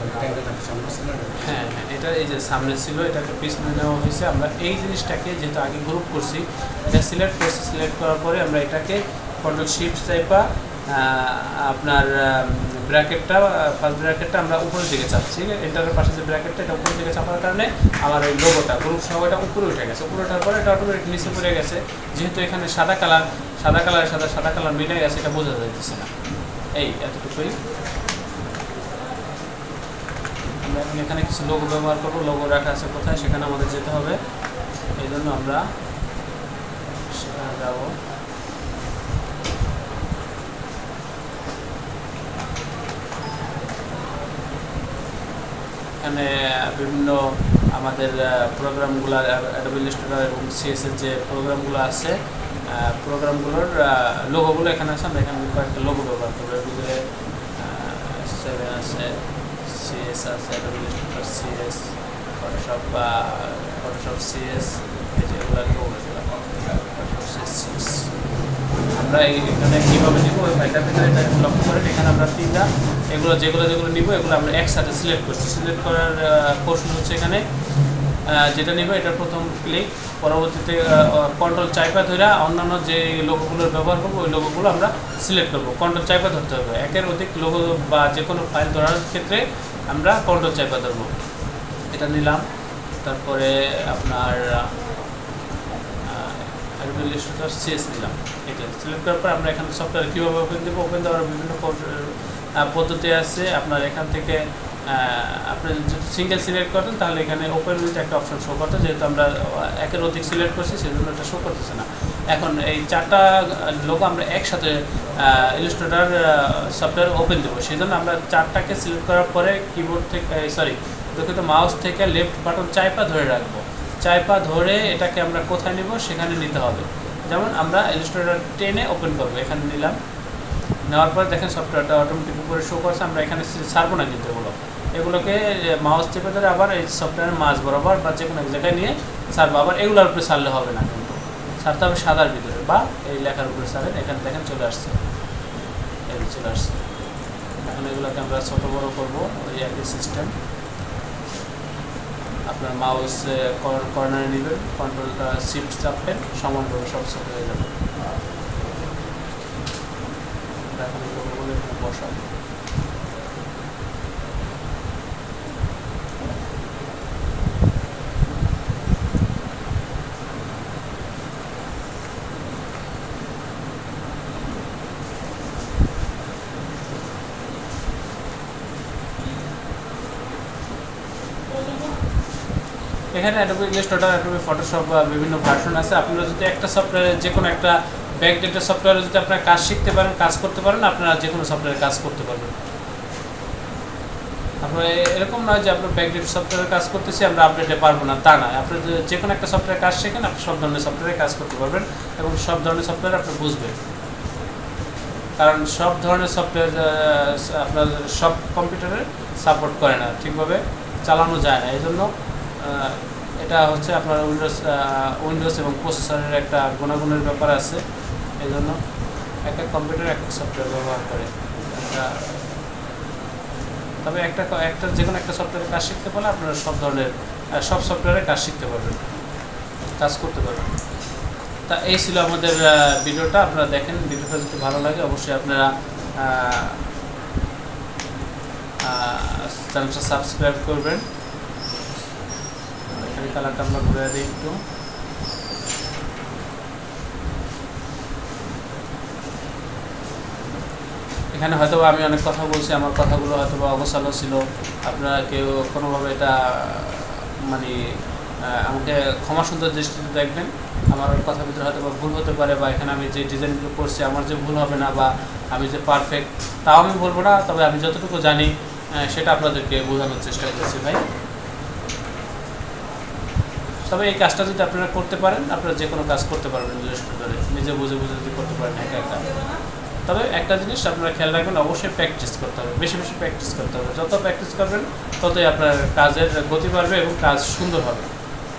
রেক্ট্যাঙ্গুলার সামনে ছিল, হ্যাঁ এটা এই যে সামনে ছিল, এটাকে পিছনে নেওয়া হয়েছে। আমরা এই জিনিসটাকে যেহেতু আগে গ্রুপ করছি, এটা সিলেক্ট করছি। সিলেক্ট করার পরে আমরা এটাকে কন্ট্রোল শিফট চাইপা আপনার ব্র্যাকেটটা, ফার্স্ট ব্র্যাকেটটা আমরা উপরের দিকে চাপছি। এন্টারের পাশে যে ব্র্যাকেটটা, এটা উপরের দিকে চাপার কারণে আমার এই লোগোটা গ্রুপ সহ এটা উপরে উঠে গেছে। উপরে ওঠার পরে এটা অটোমেটিক নিচে পড়ে গেছে। যেহেতু এখানে সাদা কালারের সাথে সাদা কালার মিলে গেছে, এটা বোঝা যাইতেছে না। এই এতটুকুই। আমরা এখন এখানে কিছু লোগো ব্যবহার করবো। লোগো রাখা আছে কোথায়, সেখানে আমাদের যেতে হবে। এই জন্য আমরা সেখানে যাব। এখানে বিভিন্ন আমাদের প্রোগ্রামগুলো, অ্যাডোবি ইলাস্ট্রেটর এবং সিএসএস যে প্রোগ্রামগুলো আছে, প্রোগ্রামগুলোর লোগোগুলো এখানে আছে। আমরা এখানে কয়েকটা লোগো ব্যবহার করবো। এর ভিতরে 7 আছে, সিএস আছে, Adobe Illustrator CS, Photoshop CS, এই যে এগুলো লোগোগুলো, ফটোশপ সিএস 6। আমরা এখানে কীভাবে নিব ওই ফাইলটার ভিতরে এটা লক্ষ্য করেন। এখানে আমরা তিনটা যেগুলো নিব এগুলো আমরা একসাথে সিলেক্ট করছি। সিলেক্ট করার প্রশ্ন হচ্ছে এখানে যেটা নিব এটার প্রথম ক্লিক, পরবর্তীতে কন্ট্রোল চাইপা ধরে অন্যান্য যে লোগোগুলোর ব্যবহার করবো ওই লোগোগুলো আমরা সিলেক্ট করবো। কন্ট্রোল চাইপা ধরতে হবে, একের অধিক লোগো বা যে কোনো ফাইল ধরার ক্ষেত্রে আমরা কন্ট্রোল চাইপা ধরবো। এটা নিলাম, তারপরে আপনার ইলাস্ট্রেটর সিএস নিলাম। এটা সিলেক্ট করার পর আমরা এখানে সফটওয়্যার কীভাবে ওপেন দেবো, ওপেন দেওয়ার বিভিন্ন পদ্ধতি আছে। আপনার এখান থেকে আপনি যদি সিঙ্গেল সিলেক্ট করতেন তাহলে এখানে ওপেন উইথ একটা অপশন শো করতো, যেহেতু আমরা একের অধিক সিলেক্ট করছি সেজন্য এটা শো করতেছে না। এখন এই 4টা লোগো আমরা একসাথে ইলাস্ট্রেটর সফটওয়্যার ওপেন দেবো, সেই জন্য আমরা 4টাকে সিলেক্ট করার পরে কিবোর্ড থেকে দুঃখিত মাউস থেকে লেফট বাটন চাইপা ধরে রাখবো। চাইপা ধরে এটাকে আমরা কোথায় নেব সেখানে নিতে হবে। যেমন আমরা ইলাস্ট্রেটর 10-এ ওপেন করবো, এখানে নিলাম। নেওয়ার পর দেখেন সফটওয়্যারটা অটোমেটিক উপরে শো করছে। আমরা এখানে ছাড়বো না, কিন্তু এগুলোকে মাউস চেপে ধরে আবার এই সফটওয়্যারের মাঝ বরাবর বা যে কোনো এক জায়গায় নিয়ে ছাড়বো। আবার এগুলোর উপরে ছাড়লে হবে না, কিন্তু ছাড়তে হবে সাদার ভিতরে বা এই লেখার উপরে ছাড়েন। এখানে দেখেন চলে আসছে, চলে আসছে। এখন এগুলোকে আমরা ছোটো বড়ো করবো, ওই একই সিস্টেম। আপনার মাউস কর্নারে নেবেন, কন্ট্রোলটা শিফট চাপবেন, সমানভাবে সব ছোট হয়ে যাবে। এখন এগুলো বসাবো। এখানে অ্যাডোবি ইলাস্ট্রেটর, অ্যাডোবি ফটোশপ বা বিভিন্ন ভার্সন আছে। আপনারা যদি একটা সফটওয়্যারে যে কোনো একটা ব্যাকডেটের সফটওয়্যারে যদি আপনারা কাজ শিখতে পারেন, কাজ করতে পারেন, আপনারা যে কোনো সফটওয়্যারে কাজ করতে পারবেন। আপনারা এরকম নয় যে আপনার ব্যাকডেট সফটওয়্যারে কাজ করতেছি আমরা আপডেটে পারবো না, তা নয়। আপনি যে কোনো একটা সফটওয়্যারে কাজ শেখেন, আপনি সব ধরনের সফটওয়্যারে কাজ করতে পারবেন এবং সব ধরনের সফটওয়্যার আপনি বুঝবেন। কারণ সব ধরনের সফটওয়্যার আপনার সব কম্পিউটারে সাপোর্ট করে না, ঠিকভাবে চালানো যায় না। এই জন্য এটা হচ্ছে আপনার উইন্ডোজ এবং প্রসেসরের একটা গুণাগুণের ব্যাপার আছে। এই জন্য একটা কম্পিউটার একটা সফটওয়্যার ব্যবহার করে। তবে একটা যে কোনো একটা সফটওয়্যারে কাজ শিখতে পারলে আপনারা সব সফটওয়্যারে কাজ শিখতে পারবেন, কাজ করতে পারবেন। তা এই ছিল আমাদের ভিডিওটা। আপনারা দেখেন, ভিডিওটা যদি ভালো লাগে অবশ্যই আপনারা চ্যানেলটা সাবস্ক্রাইব করবেন। এখানে কালারটা আমরা ঘুরে দিই একটু। এখানে হয়তো আমি অনেক কথা বলছি, আমার কথাগুলো হয়তো অগোছালো ছিল। আপনারা কেউ কোনোভাবে এটা মানে আমাকে ক্ষমা সুন্দর দৃষ্টিতে দেখবেন। আমার কথার ভিতরে হয়তো ভুল হতে পারে, বা এখানে আমি যে ডিজাইনগুলো করছি আমার যে ভুল হবে না, বা আমি যে পারফেক্ট তাও আমি বলবো না। তবে আমি যতটুকু জানি সেটা আপনাদেরকে বোঝানোর চেষ্টা করছি ভাই। তবে এই কাজটা যদি আপনারা করতে পারেন, আপনারা যে কোনো কাজ করতে পারবেন ইলাস্ট্রেটরে, নিজে বুঝে যদি করতে পারেন একা একা। তবে একটা জিনিস আপনারা খেয়াল রাখবেন, অবশ্যই প্র্যাকটিস করতে হবে, বেশি বেশি প্র্যাকটিস করতে হবে। যত প্র্যাকটিস করবেন ততই আপনার কাজের গতি বাড়বে এবং কাজ সুন্দর হবে।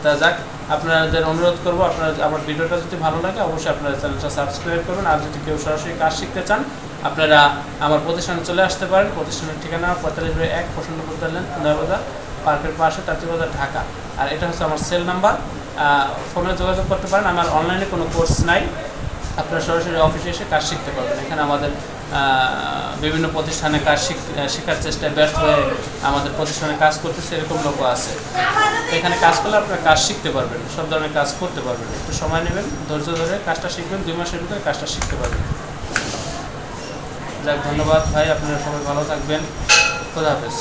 তা যাক, আপনাদের অনুরোধ করবো, আপনারা আমার ভিডিওটা যদি ভালো লাগে অবশ্যই আপনারা চ্যানেলটা সাবস্ক্রাইব করবেন। আর যদি কেউ সরাসরি কাজ শিখতে চান আপনারা আমার প্রতিষ্ঠানে চলে আসতে পারেন। প্রতিষ্ঠানের ঠিকানা 45/1 প্রসন্নপুর লেন, নয়াবাজার পার্কের পাশে, তাঁতিবাজার, ঢাকা। আর এটা হচ্ছে আমার সেল নাম্বার, ফোনে যোগাযোগ করতে পারেন। আমার অনলাইনে কোনো কোর্স নাই, আপনারা সরাসরি অফিসে এসে কাজ শিখতে পারবেন। এখানে আমাদের বিভিন্ন প্রতিষ্ঠানে কাজ শেখার চেষ্টায় ব্যর্থ হয়ে আমাদের প্রতিষ্ঠানে কাজ করতেছে এরকম লোকও আছে। এখানে কাজ করলে আপনারা কাজ শিখতে পারবেন, সব ধরনের কাজ করতে পারবেন। একটু সময় নেবেন, ধৈর্য ধরে কাজটা শিখবেন, 2 মাসের ভিতরে কাজটা শিখতে পারবেন। যাক, ধন্যবাদ ভাই, আপনারা সবাই ভালো থাকবেন। খোদা হাফেজ।